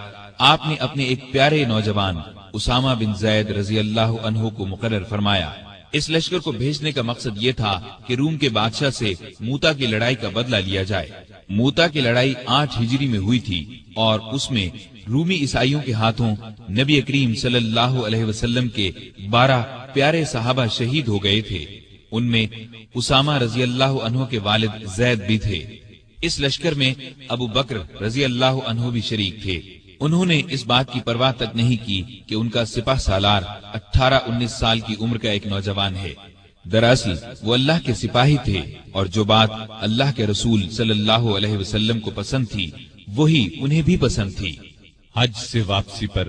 Speaker 1: آپ نے اپنے ایک پیارے نوجوان اسامہ بن زید رضی اللہ عنہ کو مقرر فرمایا۔ اس لشکر کو بھیجنے کا مقصد یہ تھا کہ روم کے بادشاہ سے موتا کی لڑائی کا بدلہ لیا جائے۔ موتا کی لڑائی 8 ہجری میں ہوئی تھی اور اس میں رومی عیسائیوں کے ہاتھوں نبی کریم صلی اللہ علیہ وسلم کے 12 پیارے صحابہ شہید ہو گئے تھے۔ ان میں اسامہ رضی اللہ عنہ کے والد زید بھی تھے۔ اس لشکر میں ابو بکر رضی اللہ عنہ بھی شریک تھے۔ انہوں نے اس بات کی پرواہ تک نہیں کی کہ ان کا سپہ سالار 18-19 سال کی عمر کا ایک نوجوان ہے۔ دراصل وہ اللہ کے سپاہی تھے اور جو بات اللہ کے رسول صلی اللہ علیہ وسلم کو پسند تھی وہی انہیں بھی پسند تھی۔
Speaker 3: حج سے واپسی پر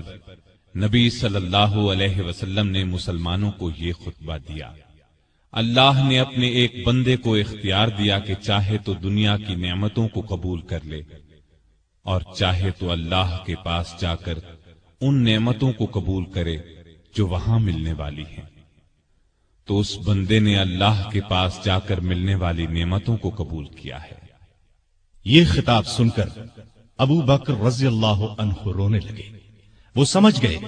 Speaker 3: نبی صلی اللہ علیہ وسلم نے مسلمانوں کو یہ خطبہ دیا۔ اللہ نے اپنے ایک بندے کو اختیار دیا کہ چاہے تو دنیا کی نعمتوں کو قبول کر لے اور چاہے تو اللہ کے پاس جا کر ان نعمتوں کو قبول کرے جو وہاں ملنے والی ہیں۔ تو اس بندے نے اللہ کے پاس جا کر ملنے والی نعمتوں کو قبول کیا ہے۔
Speaker 2: یہ خطاب سن کر ابو بکر رضی اللہ عنہ رونے لگے۔ وہ سمجھ گئے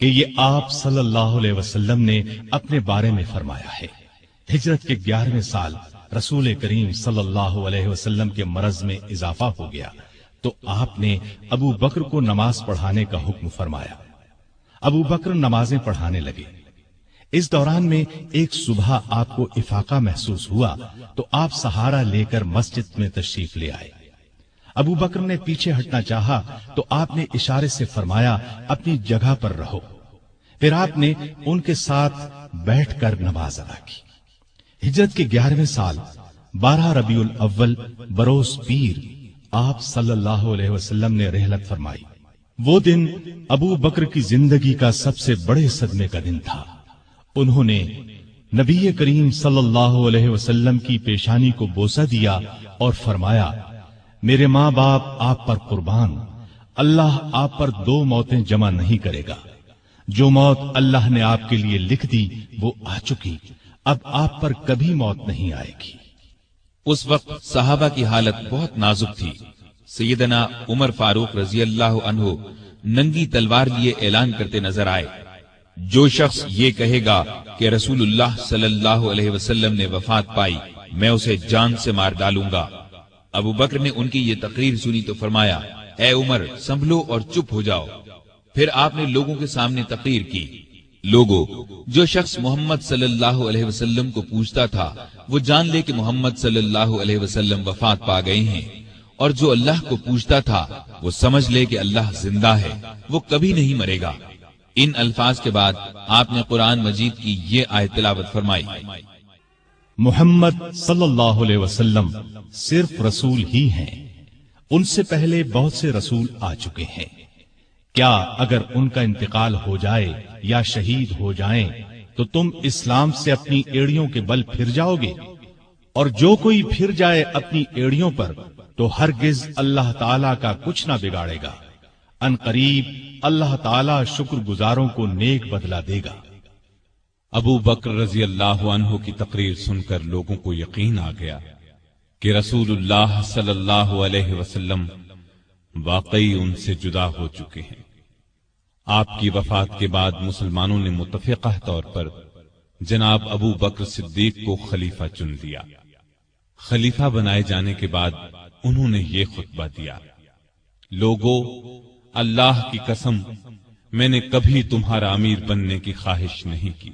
Speaker 2: کہ یہ آپ صلی اللہ علیہ وسلم نے اپنے بارے میں فرمایا ہے۔ ہجرت کے 11ویں سال رسول کریم صلی اللہ علیہ وسلم کے مرض میں اضافہ ہو گیا تو آپ نے ابو بکر کو نماز پڑھانے کا حکم فرمایا۔ ابو بکر نمازیں پڑھانے لگے۔ اس دوران میں ایک صبح آپ کو افاقہ محسوس ہوا تو آپ سہارا لے کر مسجد میں تشریف لے آئے۔ ابو بکر نے پیچھے ہٹنا چاہا تو آپ نے اشارے سے فرمایا اپنی جگہ پر رہو۔ پھر آپ نے ان کے ساتھ بیٹھ کر نماز ادا کی۔ ہجرت کے 11ویں سال 12 ربیع الاول بروز پیر آپ صلی اللہ علیہ وسلم نے رحلت فرمائی۔ وہ دن ابو بکر کی زندگی کا سب سے بڑے صدمے کا دن تھا۔ انہوں نے نبی کریم صلی اللہ علیہ وسلم کی پیشانی کو بوسہ دیا اور فرمایا، میرے ماں باپ آپ پر قربان، اللہ آپ پر 2 موتیں جمع نہیں کرے گا۔ جو موت اللہ نے آپ کے لیے لکھ دی وہ آ چکی، اب آپ پر کبھی موت نہیں آئے گی۔
Speaker 1: اس وقت صحابہ کی حالت بہت نازک تھی۔ سیدنا عمر فاروق رضی اللہ عنہ ننگی تلوار لیے اعلان کرتے نظر آئے، جو شخص یہ کہے گا کہ رسول اللہ صلی اللہ علیہ وسلم نے وفات پائی میں اسے جان سے مار ڈالوں گا۔ ابو بکر نے ان کی یہ تقریر سنی تو فرمایا، اے عمر سنبھلو اور چپ ہو جاؤ۔ پھر آپ نے لوگوں کے سامنے تقریر کی، لوگوں، جو شخص محمد صلی اللہ علیہ وسلم کو پوچھتا تھا وہ جان لے کہ محمد صلی اللہ علیہ وسلم وفات پا گئے ہیں، اور جو اللہ کو پوچھتا تھا وہ سمجھ لے کہ اللہ زندہ ہے، وہ کبھی نہیں مرے گا۔ ان الفاظ کے بعد آپ نے قرآن مجید کی یہ آیت تلاوت فرمائی،
Speaker 2: محمد صلی اللہ علیہ وسلم صرف رسول ہی ہیں، ان سے پہلے بہت سے رسول آ چکے ہیں۔ کیا اگر ان کا انتقال ہو جائے یا شہید ہو جائیں تو تم اسلام سے اپنی ایڑیوں کے بل پھر جاؤ گے؟ اور جو کوئی پھر جائے اپنی ایڑیوں پر تو ہرگز اللہ تعالیٰ کا کچھ نہ بگاڑے گا۔ ان قریب اللہ تعالیٰ شکر گزاروں کو نیک بدلہ دے گا۔
Speaker 3: ابو بکر رضی اللہ عنہ کی تقریر سن کر لوگوں کو یقین آ گیا کہ رسول اللہ صلی اللہ علیہ وسلم واقعی ان سے جدا ہو چکے ہیں۔ آپ کی وفات کے بعد مسلمانوں نے متفقہ طور پر جناب ابو بکر صدیق کو خلیفہ چن لیا۔ خلیفہ بنائے جانے کے بعد انہوں نے یہ خطبہ دیا، لوگو، اللہ کی قسم میں نے کبھی تمہارا امیر بننے کی خواہش نہیں کی۔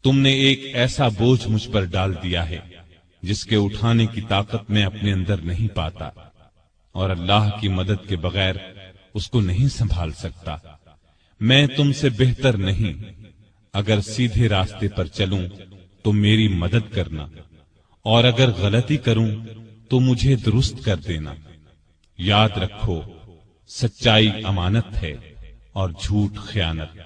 Speaker 3: تم نے ایک ایسا بوجھ مجھ پر ڈال دیا ہے جس کے اٹھانے کی طاقت میں اپنے اندر نہیں پاتا، اور اللہ کی مدد کے بغیر اس کو نہیں سنبھال سکتا۔ میں تم سے بہتر نہیں، اگر سیدھے راستے پر چلوں تو میری مدد کرنا، اور اگر غلطی کروں تو مجھے درست کر دینا۔ یاد رکھو، سچائی امانت ہے اور جھوٹ خیانت۔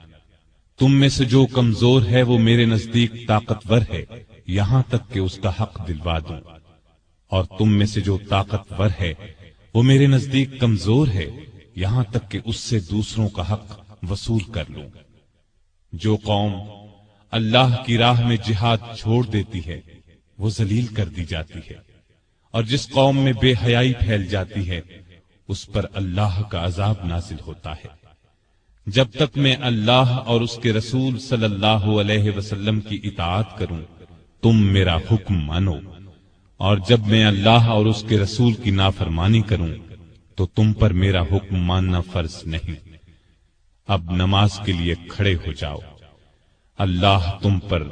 Speaker 3: تم میں سے جو کمزور ہے وہ میرے نزدیک طاقتور ہے، یہاں تک کہ اس کا حق دلوا دوں، اور تم میں سے جو طاقتور ہے وہ میرے نزدیک کمزور ہے، یہاں تک کہ اس سے دوسروں کا حق وصول کر لوں۔ جو قوم اللہ کی راہ میں جہاد چھوڑ دیتی ہے وہ ذلیل کر دی جاتی ہے، اور جس قوم میں بے حیائی پھیل جاتی ہے اس پر اللہ کا عذاب نازل ہوتا ہے۔ جب تک میں اللہ اور اس کے رسول صلی اللہ علیہ وسلم کی اطاعت کروں تم میرا حکم مانو، اور جب میں اللہ اور اس کے رسول کی نافرمانی کروں تو تم پر میرا حکم ماننا فرض نہیں۔ اب نماز کے لیے کھڑے ہو جاؤ، اللہ تم پر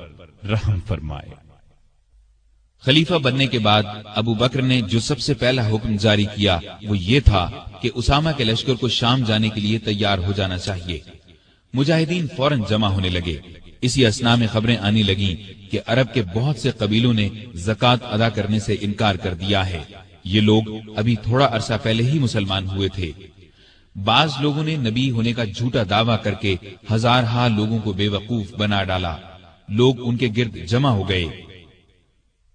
Speaker 3: رحم فرمائے۔
Speaker 1: خلیفہ بننے کے بعد ابو بکر نے جو سب سے پہلا حکم جاری کیا وہ یہ تھا کہ اسامہ کے لشکر کو شام جانے کے لیے تیار ہو جانا چاہیے۔ مجاہدین فوراً جمع ہونے لگے۔ اسی اثنا میں خبریں آنے لگیں کہ عرب کے بہت سے قبیلوں نے زکوٰۃ ادا کرنے سے انکار کر دیا ہے۔ یہ لوگ ابھی تھوڑا عرصہ پہلے ہی مسلمان ہوئے تھے۔ بعض لوگوں نے نبی ہونے کا جھوٹا دعویٰ کر کے ہزارہا لوگوں کو بے وقوف بنا ڈالا۔ لوگ ان کے گرد جمع ہو گئے۔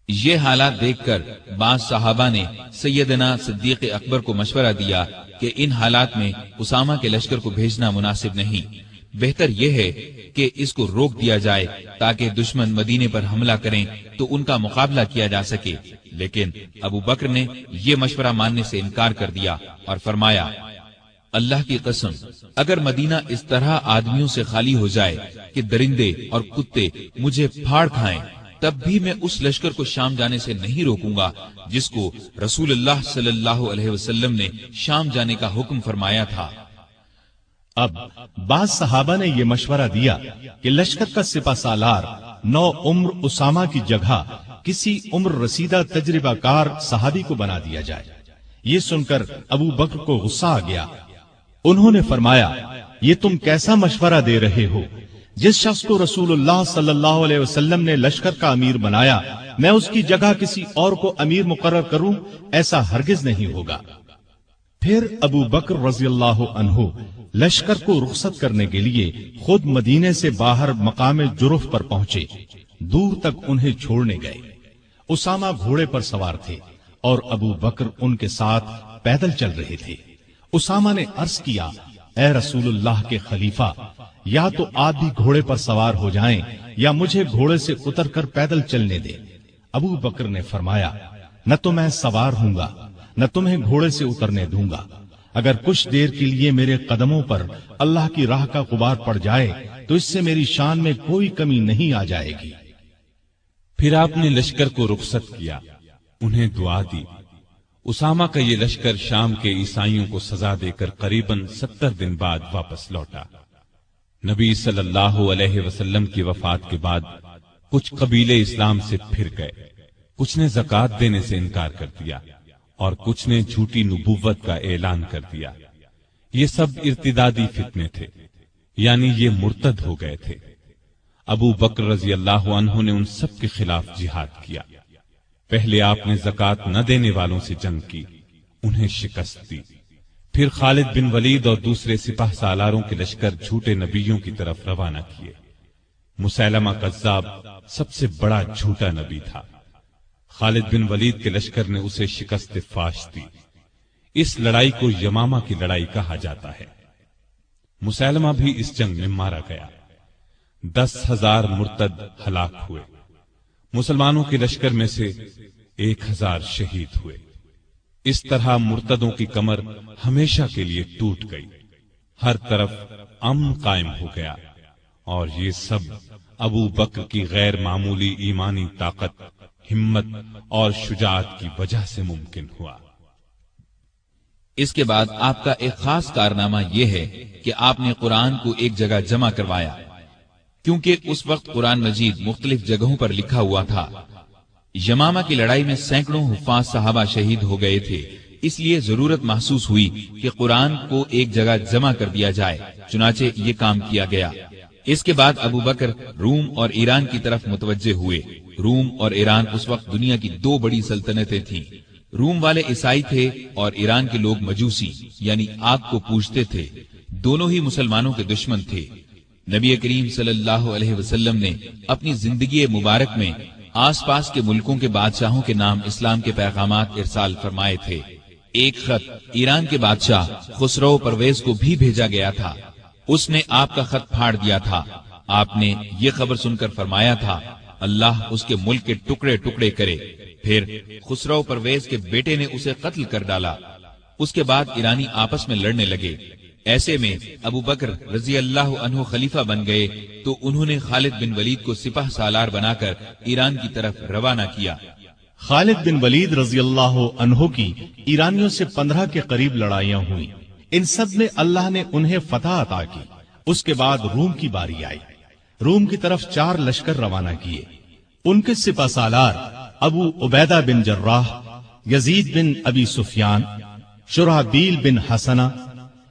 Speaker 1: یہ حالات دیکھ کر بعض صحابہ نے سیدنا صدیق اکبر کو مشورہ دیا کہ ان حالات میں اسامہ کے لشکر کو بھیجنا مناسب نہیں، بہتر یہ ہے کہ اس کو روک دیا جائے تاکہ دشمن مدینے پر حملہ کریں تو ان کا مقابلہ کیا جا سکے۔ لیکن ابو بکر نے یہ مشورہ ماننے سے انکار کر دیا اور فرمایا، اللہ کی قسم، اگر مدینہ اس طرح آدمیوں سے خالی ہو جائے کہ درندے اور کتے مجھے پھاڑ کھائیں، تب بھی میں اس لشکر کو شام جانے سے نہیں روکوں گا جس کو رسول اللہ صلی اللہ علیہ وسلم نے شام جانے کا حکم فرمایا تھا۔
Speaker 2: اب بعض صحابہ نے یہ مشورہ دیا کہ لشکر کا سپہ سالار نو عمر اسامہ کی جگہ کسی عمر رسیدہ تجربہ کار صحابی کو بنا دیا جائے۔ یہ سن کر ابو بکر کو غصہ آ گیا۔ انہوں نے فرمایا، یہ تم کیسا مشورہ دے رہے ہو؟ جس شخص کو رسول اللہ صلی اللہ علیہ وسلم نے لشکر کا امیر بنایا، میں اس کی جگہ کسی اور کو امیر مقرر کروں، ایسا ہرگز نہیں ہوگا۔ پھر ابو بکر رضی اللہ عنہ لشکر کو رخصت کرنے کے لیے خود مدینے سے باہر مقام جرف پر پہنچے، دور تک انہیں چھوڑنے گئے۔ اسامہ گھوڑے پر سوار تھے اور ابو بکر ان کے ساتھ پیدل چل رہے تھے۔ اسامہ نے عرض کیا، اے رسول اللہ کے خلیفہ، یا تو آپ بھی گھوڑے پر سوار ہو جائیں یا مجھے گھوڑے سے اتر کر پیدل چلنے دیں۔ ابو بکر نے فرمایا، نہ تو میں سوار ہوں گا نہ تمہیں گھوڑے سے اترنے دوں گا۔ اگر کچھ دیر کے لیے میرے قدموں پر اللہ کی راہ کا غبار پڑ جائے تو اس سے میری شان میں کوئی کمی نہیں آ جائے گی۔
Speaker 3: پھر آپ نے لشکر کو رخصت کیا، انہیں دعا دی۔ اسامہ کا یہ لشکر شام کے عیسائیوں کو سزا دے کر قریباً 70 دن بعد واپس لوٹا۔ نبی صلی اللہ علیہ وسلم کی وفات کے بعد کچھ قبیلے اسلام سے پھر گئے، کچھ نے زکوٰۃ دینے سے انکار کر دیا اور کچھ نے جھوٹی نبوت کا اعلان کر دیا۔ یہ سب ارتدادی فتنے تھے، یعنی یہ مرتد ہو گئے تھے۔ ابو بکر رضی اللہ عنہ نے ان سب کے خلاف جہاد کیا۔ پہلے آپ نے زکوٰۃ نہ دینے والوں سے جنگ کی، انہیں شکست دی۔ پھر خالد بن ولید اور دوسرے سپہ سالاروں کے لشکر جھوٹے نبیوں کی طرف روانہ کیے۔ مسیلمہ کذاب سب سے بڑا جھوٹا نبی تھا۔ خالد بن ولید کے لشکر نے اسے شکست فاش دی۔ اس لڑائی کو یمامہ کی لڑائی کہا جاتا ہے۔ مسیلمہ بھی اس جنگ میں مارا گیا۔ 10,000 مرتد ہلاک ہوئے۔ مسلمانوں کے لشکر میں سے 1,000 شہید ہوئے۔ اس طرح مرتدوں کی کمر ہمیشہ کے لیے ٹوٹ گئی۔ ہر طرف امن قائم ہو گیا، اور یہ سب ابو بکر کی غیر معمولی ایمانی طاقت، ہمت اور شجاعت کی وجہ سے ممکن ہوا۔
Speaker 1: اس کے بعد آپ کا ایک خاص کارنامہ یہ ہے کہ آپ نے قرآن کو ایک جگہ جمع کروایا، کیونکہ اس وقت قرآن مجید مختلف جگہوں پر لکھا ہوا تھا۔ یمامہ کی لڑائی میں سینکڑوں حفاظ صحابہ شہید ہو گئے تھے، اس لیے ضرورت محسوس ہوئی کہ قرآن کو ایک جگہ جمع کر دیا جائے، چنانچہ یہ کام کیا گیا۔ اس کے بعد ابو بکر روم اور ایران کی طرف متوجہ ہوئے۔ روم اور ایران اس وقت دنیا کی 2 بڑی سلطنتیں تھیں۔ روم والے عیسائی تھے اور ایران کے لوگ مجوسی یعنی آگ کو پوجتے تھے۔ دونوں ہی مسلمانوں کے دشمن تھے۔ نبی کریم صلی اللہ علیہ وسلم نے اپنی زندگی مبارک میں آس پاس کے ملکوں کے بادشاہوں کے نام اسلام کے پیغامات ارسال فرمائے تھے۔ ایک خط ایران کے بادشاہ خسرو پرویز کو بھی بھیجا گیا تھا۔ اس نے آپ کا خط پھاڑ دیا تھا۔ آپ نے یہ خبر سن کر فرمایا تھا، اللہ اس کے ملک کے ٹکڑے ٹکڑے کرے۔ پھر خسرو پرویز کے بیٹے نے اسے قتل کر ڈالا۔ اس کے بعد ایرانی آپس میں لڑنے لگے۔ ایسے میں ابو بکر رضی اللہ عنہ خلیفہ بن گئے تو انہوں نے خالد بن ولید کو سپہ سالار بنا کر ایران کی طرف روانہ کیا۔
Speaker 2: خالد بن ولید رضی اللہ عنہ کی ایرانیوں سے 15 کے قریب لڑائیاں ہوئیں۔ ان سب میں اللہ نے انہیں فتح عطا کی۔ اس کے بعد روم کی باری آئی۔ روم کی طرف 4 لشکر روانہ کیے۔ ان کے سپہ سالار ابو عبیدہ بن جراح، یزید بن ابی سفیان، شرحبیل بن حسنہ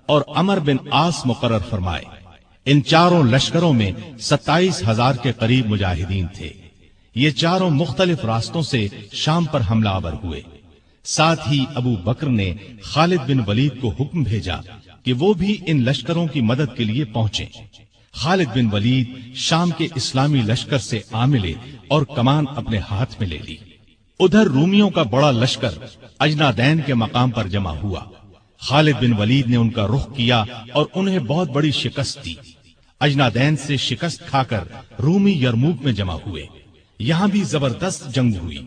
Speaker 2: اور عمر بن عاص مقرر فرمائے۔ ان چاروں لشکروں میں 27,000 کے قریب مجاہدین تھے۔ یہ چاروں مختلف راستوں سے شام پر حملہ آور ہوئے۔ ساتھ ہی ابو بکر نے خالد بن ولید کو حکم بھیجا کہ وہ بھی ان لشکروں کی مدد کے لیے پہنچیں۔ خالد بن ولید شام کے اسلامی لشکر سے آ ملے اور کمان اپنے ہاتھ میں لے لی۔ ادھر رومیوں کا بڑا لشکر اجنادین کے مقام پر جمع ہوا۔ خالد بن ولید نے ان کا رخ کیا اور انہیں بہت بڑی شکست دی۔ اجنادین سے شکست کھا کر رومی یرموک میں جمع ہوئے۔ یہاں بھی زبردست جنگ ہوئی۔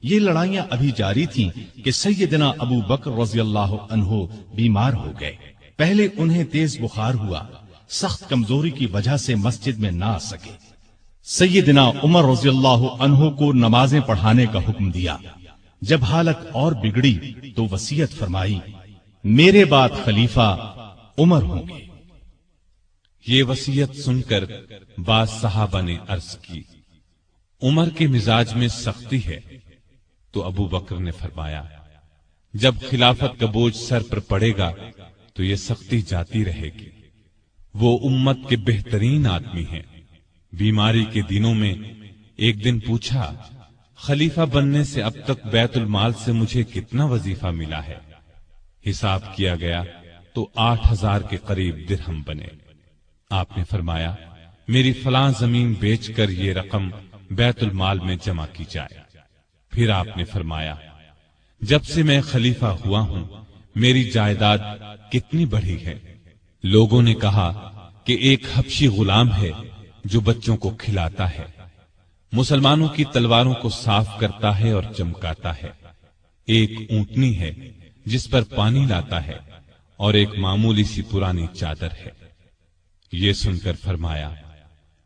Speaker 2: یہ لڑائیاں ابھی جاری تھیں کہ سیدنا ابو بکر رضی اللہ عنہ بیمار ہو گئے۔ پہلے انہیں تیز بخار ہوا، سخت کمزوری کی وجہ سے مسجد میں نہ آ سکے۔ سیدنا عمر رضی اللہ عنہ کو نمازیں پڑھانے کا حکم دیا۔ جب حالت اور بگڑی تو وصیت فرمائی، میرے بعد خلیفہ عمر ہوں گے۔
Speaker 3: یہ وصیت سن کر بعض صحابہ نے عرض کی، عمر کے مزاج میں سختی ہے۔ تو ابو بکر نے فرمایا، جب خلافت کا بوجھ سر پر پڑے گا تو یہ سختی جاتی رہے گی۔ وہ امت کے بہترین آدمی ہیں۔ بیماری کے دنوں میں ایک دن پوچھا، خلیفہ بننے سے اب تک بیت المال سے مجھے کتنا وظیفہ ملا ہے؟ حساب کیا گیا تو 8,000 کے قریب درہم بنے۔ آپ نے فرمایا، میری فلاں زمین بیچ کر یہ رقم بیت المال میں جمع کی جائے۔ پھر آپ نے فرمایا، جب سے میں خلیفہ ہوا ہوں میری جائیداد کتنی بڑھی ہے؟ لوگوں نے کہا کہ ایک حبشی غلام ہے جو بچوں کو کھلاتا ہے، مسلمانوں کی تلواروں کو صاف کرتا ہے اور چمکاتا ہے، ایک اونٹنی ہے جس پر پانی لاتا ہے، اور ایک معمولی سی پرانی چادر ہے۔ یہ سن کر فرمایا،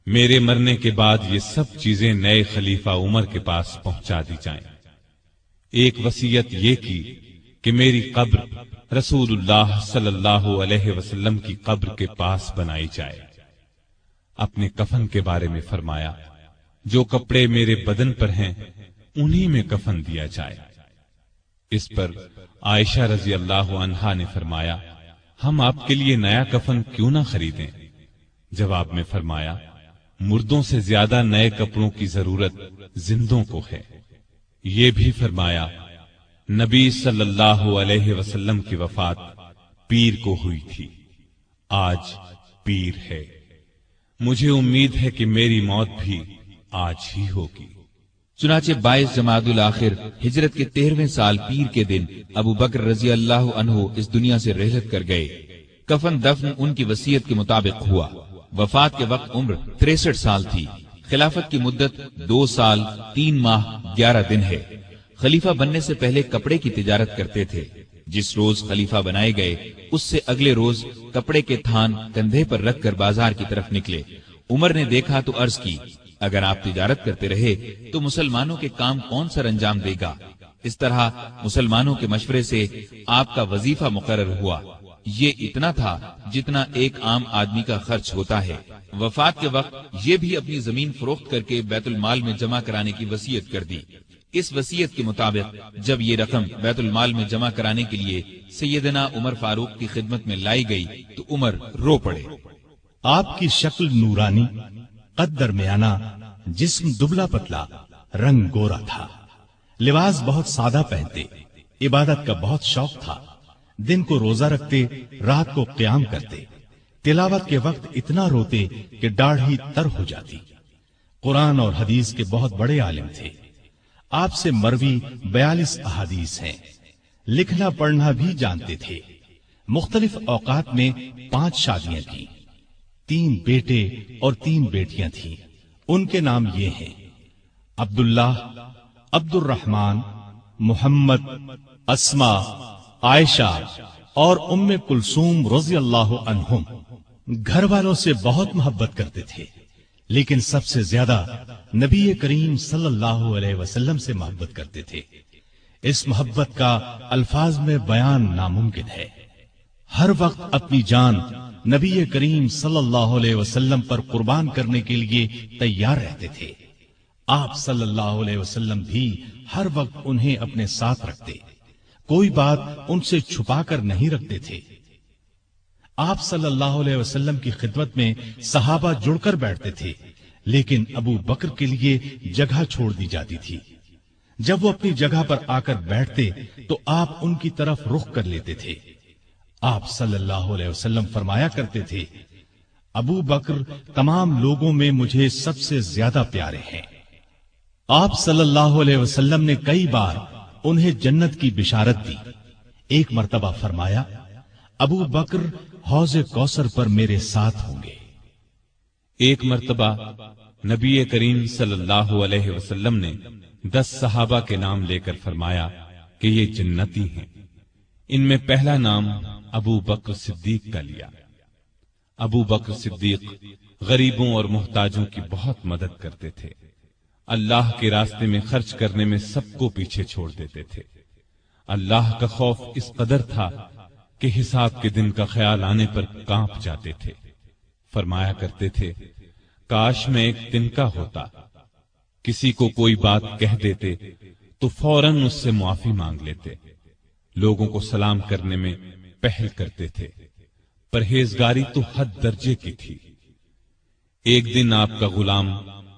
Speaker 3: میرے مرنے کے بعد یہ سب چیزیں نئے خلیفہ عمر کے پاس پہنچا دی جائیں۔ ایک وصیت یہ کی کہ میری قبر رسول اللہ صلی اللہ علیہ وسلم کی قبر کے پاس بنائی جائے۔ اپنے کفن کے بارے میں فرمایا، جو کپڑے میرے بدن پر ہیں انہی میں کفن دیا جائے۔ اس پر عائشہ رضی اللہ عنہا نے فرمایا، ہم آپ کے لیے نیا کفن کیوں نہ خریدیں؟ جواب میں فرمایا، مردوں سے زیادہ نئے کپڑوں کی ضرورت زندوں کو ہے۔ یہ بھی فرمایا، نبی صلی اللہ علیہ وسلم کی وفات پیر کو ہوئی تھی، آج پیر ہے، مجھے امید ہے کہ میری موت بھی آج ہی ہوگی۔
Speaker 1: چنانچہ 22 جمادی الاخر ہجرت کے 13ویں سال پیر کے دن ابو بکر رضی اللہ عنہ اس دنیا سے رحلت کر گئے۔ کفن دفن ان کی وصیت کے مطابق ہوا۔ وفات کے وقت عمر 63 سال تھی۔ خلافت کی مدت 2 سال 3 ماہ 11 دن ہے۔ خلیفہ بننے سے پہلے کپڑے کی تجارت کرتے تھے۔ جس روز خلیفہ بنائے گئے اس سے اگلے روز کپڑے کے تھان کندھے پر رکھ کر بازار کی طرف نکلے۔ عمر نے دیکھا تو عرض کی، اگر آپ تجارت کرتے رہے تو مسلمانوں کے کام کون سر انجام دے گا؟ اس طرح مسلمانوں کے مشورے سے آپ کا وظیفہ مقرر ہوا۔ یہ اتنا تھا جتنا ایک عام آدمی کا خرچ ہوتا ہے۔ وفات کے وقت یہ بھی اپنی زمین فروخت کر کے بیت المال میں جمع کرانے کی وصیت کر دی۔ اس وصیت کے مطابق جب یہ رقم بیت المال میں جمع کرانے کے لیے سیدنا عمر فاروق کی خدمت میں لائی گئی تو عمر رو پڑے۔
Speaker 2: آپ کی شکل نورانی، قد درمیانہ، جسم دبلا پتلا، رنگ گورا تھا۔ لباس بہت سادہ پہنتے، عبادت کا بہت شوق تھا۔ دن کو روزہ رکھتے، رات کو قیام کرتے، تلاوت کے وقت اتنا روتے کہ داڑھی تر ہو جاتی۔ قرآن اور حدیث کے بہت بڑے عالم تھے۔ آپ سے مروی 42 احادیث ہیں۔ لکھنا پڑھنا بھی جانتے تھے۔ مختلف اوقات میں 5 شادیاں کی، 3 بیٹے اور 3 بیٹیاں تھیں۔ ان کے نام یہ ہیں: عبداللہ، عبد الرحمن، محمد، اسما، عائشہ اور ام کلثوم رضی اللہ عنہم۔ گھر والوں سے بہت محبت کرتے تھے، لیکن سب سے زیادہ نبی کریم صلی اللہ علیہ وسلم سے محبت کرتے تھے۔ اس محبت کا الفاظ میں بیان ناممکن ہے۔ ہر وقت اپنی جان نبی کریم صلی اللہ علیہ وسلم پر قربان کرنے کے لیے تیار رہتے تھے۔ آپ صلی اللہ علیہ وسلم بھی ہر وقت انہیں اپنے ساتھ رکھتے، کوئی بات ان سے چھپا کر نہیں رکھتے تھے۔ آپ صلی اللہ علیہ وسلم کی خدمت میں صحابہ جڑ کر بیٹھتے تھے، لیکن ابو بکر کے لیے جگہ چھوڑ دی جاتی تھی۔ جب وہ اپنی جگہ پر آ کر بیٹھتے تو آپ ان کی طرف رخ کر لیتے تھے۔ آپ صلی اللہ علیہ وسلم فرمایا کرتے تھے، ابو بکر تمام لوگوں میں مجھے سب سے زیادہ پیارے ہیں۔ آپ صلی اللہ علیہ وسلم نے کئی بار انہیں جنت کی بشارت دی۔ ایک مرتبہ فرمایا، ابو بکر حوض کوثر پر میرے ساتھ ہوں گے۔
Speaker 3: ایک مرتبہ نبی کریم صلی اللہ علیہ وسلم نے 10 صحابہ کے نام لے کر فرمایا کہ یہ جنتی ہیں۔ ان میں پہلا نام ابو بکر صدیق کا لیا۔ ابو بکر صدیق غریبوں اور محتاجوں کی بہت مدد کرتے تھے۔ اللہ کے راستے میں خرچ کرنے میں سب کو پیچھے چھوڑ دیتے تھے۔ اللہ کا خوف اس قدر تھا کہ حساب کے دن کا خیال آنے پر کانپ جاتے تھے۔ فرمایا کرتے تھے، کاش میں ایک تنکا ہوتا، کسی کو کوئی بات کہہ دیتے تو فوراً اس سے معافی مانگ لیتے۔ لوگوں کو سلام کرنے میں پہل کرتے تھے۔ پرہیزگاری تو حد درجے کی تھی۔ ایک دن آپ کا غلام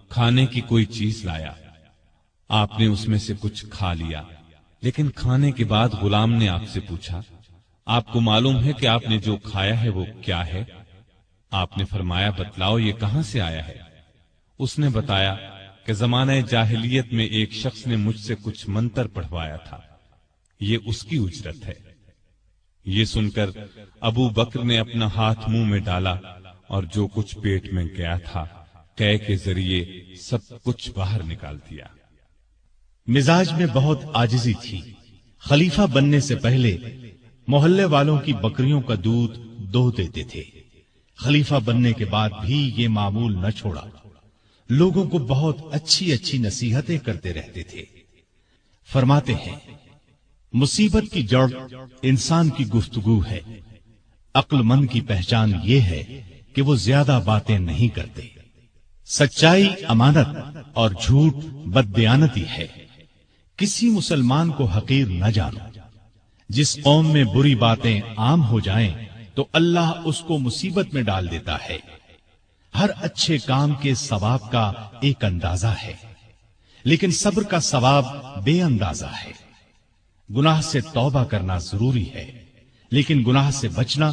Speaker 3: کھانے کی کوئی چیز لایا، آپ نے اس میں سے کچھ کھا لیا، لیکن کھانے کے بعد غلام نے آپ سے پوچھا، آپ کو معلوم ہے کہ آپ نے جو کھایا ہے وہ کیا ہے؟ آپ نے فرمایا، بتلاؤ یہ کہاں سے آیا ہے؟ اس نے بتایا کہ زمانہ جاہلیت میں ایک شخص نے مجھ سے کچھ منتر پڑھوایا تھا، یہ اس کی اجرت ہے۔ یہ سن کر ابو بکر نے اپنا ہاتھ منہ میں ڈالا اور جو کچھ پیٹ میں گیا تھا قے کے ذریعے سب کچھ باہر نکال دیا۔
Speaker 2: مزاج میں بہت عاجزی تھی۔ خلیفہ بننے سے پہلے محلے والوں کی بکریوں کا دودھ دو دیتے تھے۔ خلیفہ بننے کے بعد بھی یہ معمول نہ چھوڑا۔ لوگوں کو بہت اچھی اچھی نصیحتیں کرتے رہتے تھے۔ فرماتے ہیں، مصیبت کی جڑ انسان کی گفتگو ہے۔ عقل مند کی پہچان یہ ہے کہ وہ زیادہ باتیں نہیں کرتے۔ سچائی امانت اور جھوٹ بددیانتی ہے۔ کسی مسلمان کو حقیر نہ جانو۔ جس قوم میں بری باتیں عام ہو جائیں تو اللہ اس کو مصیبت میں ڈال دیتا ہے۔ ہر اچھے کام کے ثواب کا ایک اندازہ ہے، لیکن صبر کا ثواب بے اندازہ ہے۔ گناہ سے توبہ کرنا ضروری ہے، لیکن گناہ سے بچنا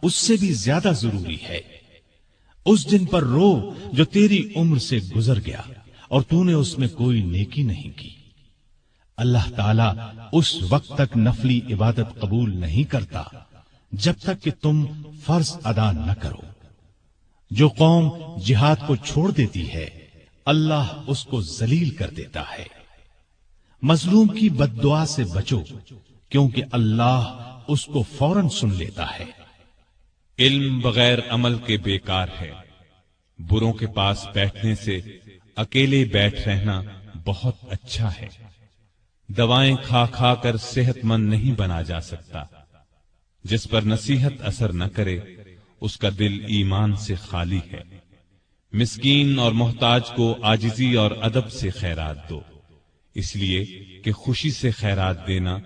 Speaker 2: اس سے بھی زیادہ ضروری ہے۔ اس دن پر رو جو تیری عمر سے گزر گیا اور تو نے اس میں کوئی نیکی نہیں کی۔ اللہ تعالیٰ اس وقت تک نفلی عبادت قبول نہیں کرتا جب تک کہ تم فرض ادا نہ کرو۔ جو قوم جہاد کو چھوڑ دیتی ہے اللہ اس کو ذلیل کر دیتا ہے۔ مظلوم کی بد دعا سے بچو، کیونکہ اللہ اس کو فوراً سن لیتا ہے۔
Speaker 3: علم بغیر عمل کے بیکار ہے۔ بروں کے پاس بیٹھنے سے اکیلے بیٹھ رہنا بہت اچھا ہے۔ دوائیں کھا کھا کر صحت مند نہیں بنا جا سکتا۔ جس پر نصیحت اثر نہ کرے اس کا دل ایمان سے خالی ہے۔ مسکین اور محتاج کو عاجزی اور ادب سے خیرات دو، اس لیے کہ خوشی سے خیرات دینا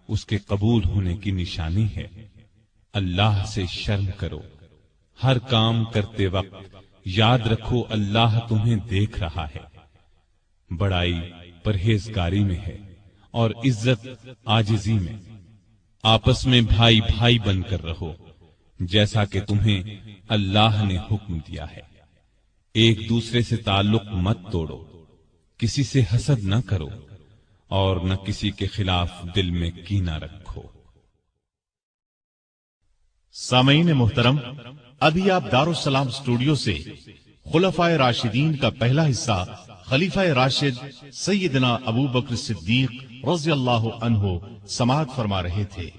Speaker 3: اس کے قبول ہونے کی نشانی ہے۔ اللہ سے شرم کرو۔ ہر کام کرتے وقت یاد رکھو اللہ تمہیں دیکھ رہا ہے۔ بڑائی پرہیزگاری میں ہے اور عزت عاجزی میں۔ آپس میں بھائی بھائی بن کر رہو جیسا کہ تمہیں اللہ نے حکم دیا ہے۔ ایک دوسرے سے تعلق مت توڑو، کسی سے حسد نہ کرو اور نہ کسی کے خلاف دل میں کینہ رکھو۔
Speaker 2: سامعین محترم، ابھی آپ دارالسلام اسٹوڈیو سے خلفائے راشدین کا پہلا حصہ خلیفہ راشد سیدنا ابو بکر صدیق رضی اللہ عنہ سماعت فرما رہے تھے۔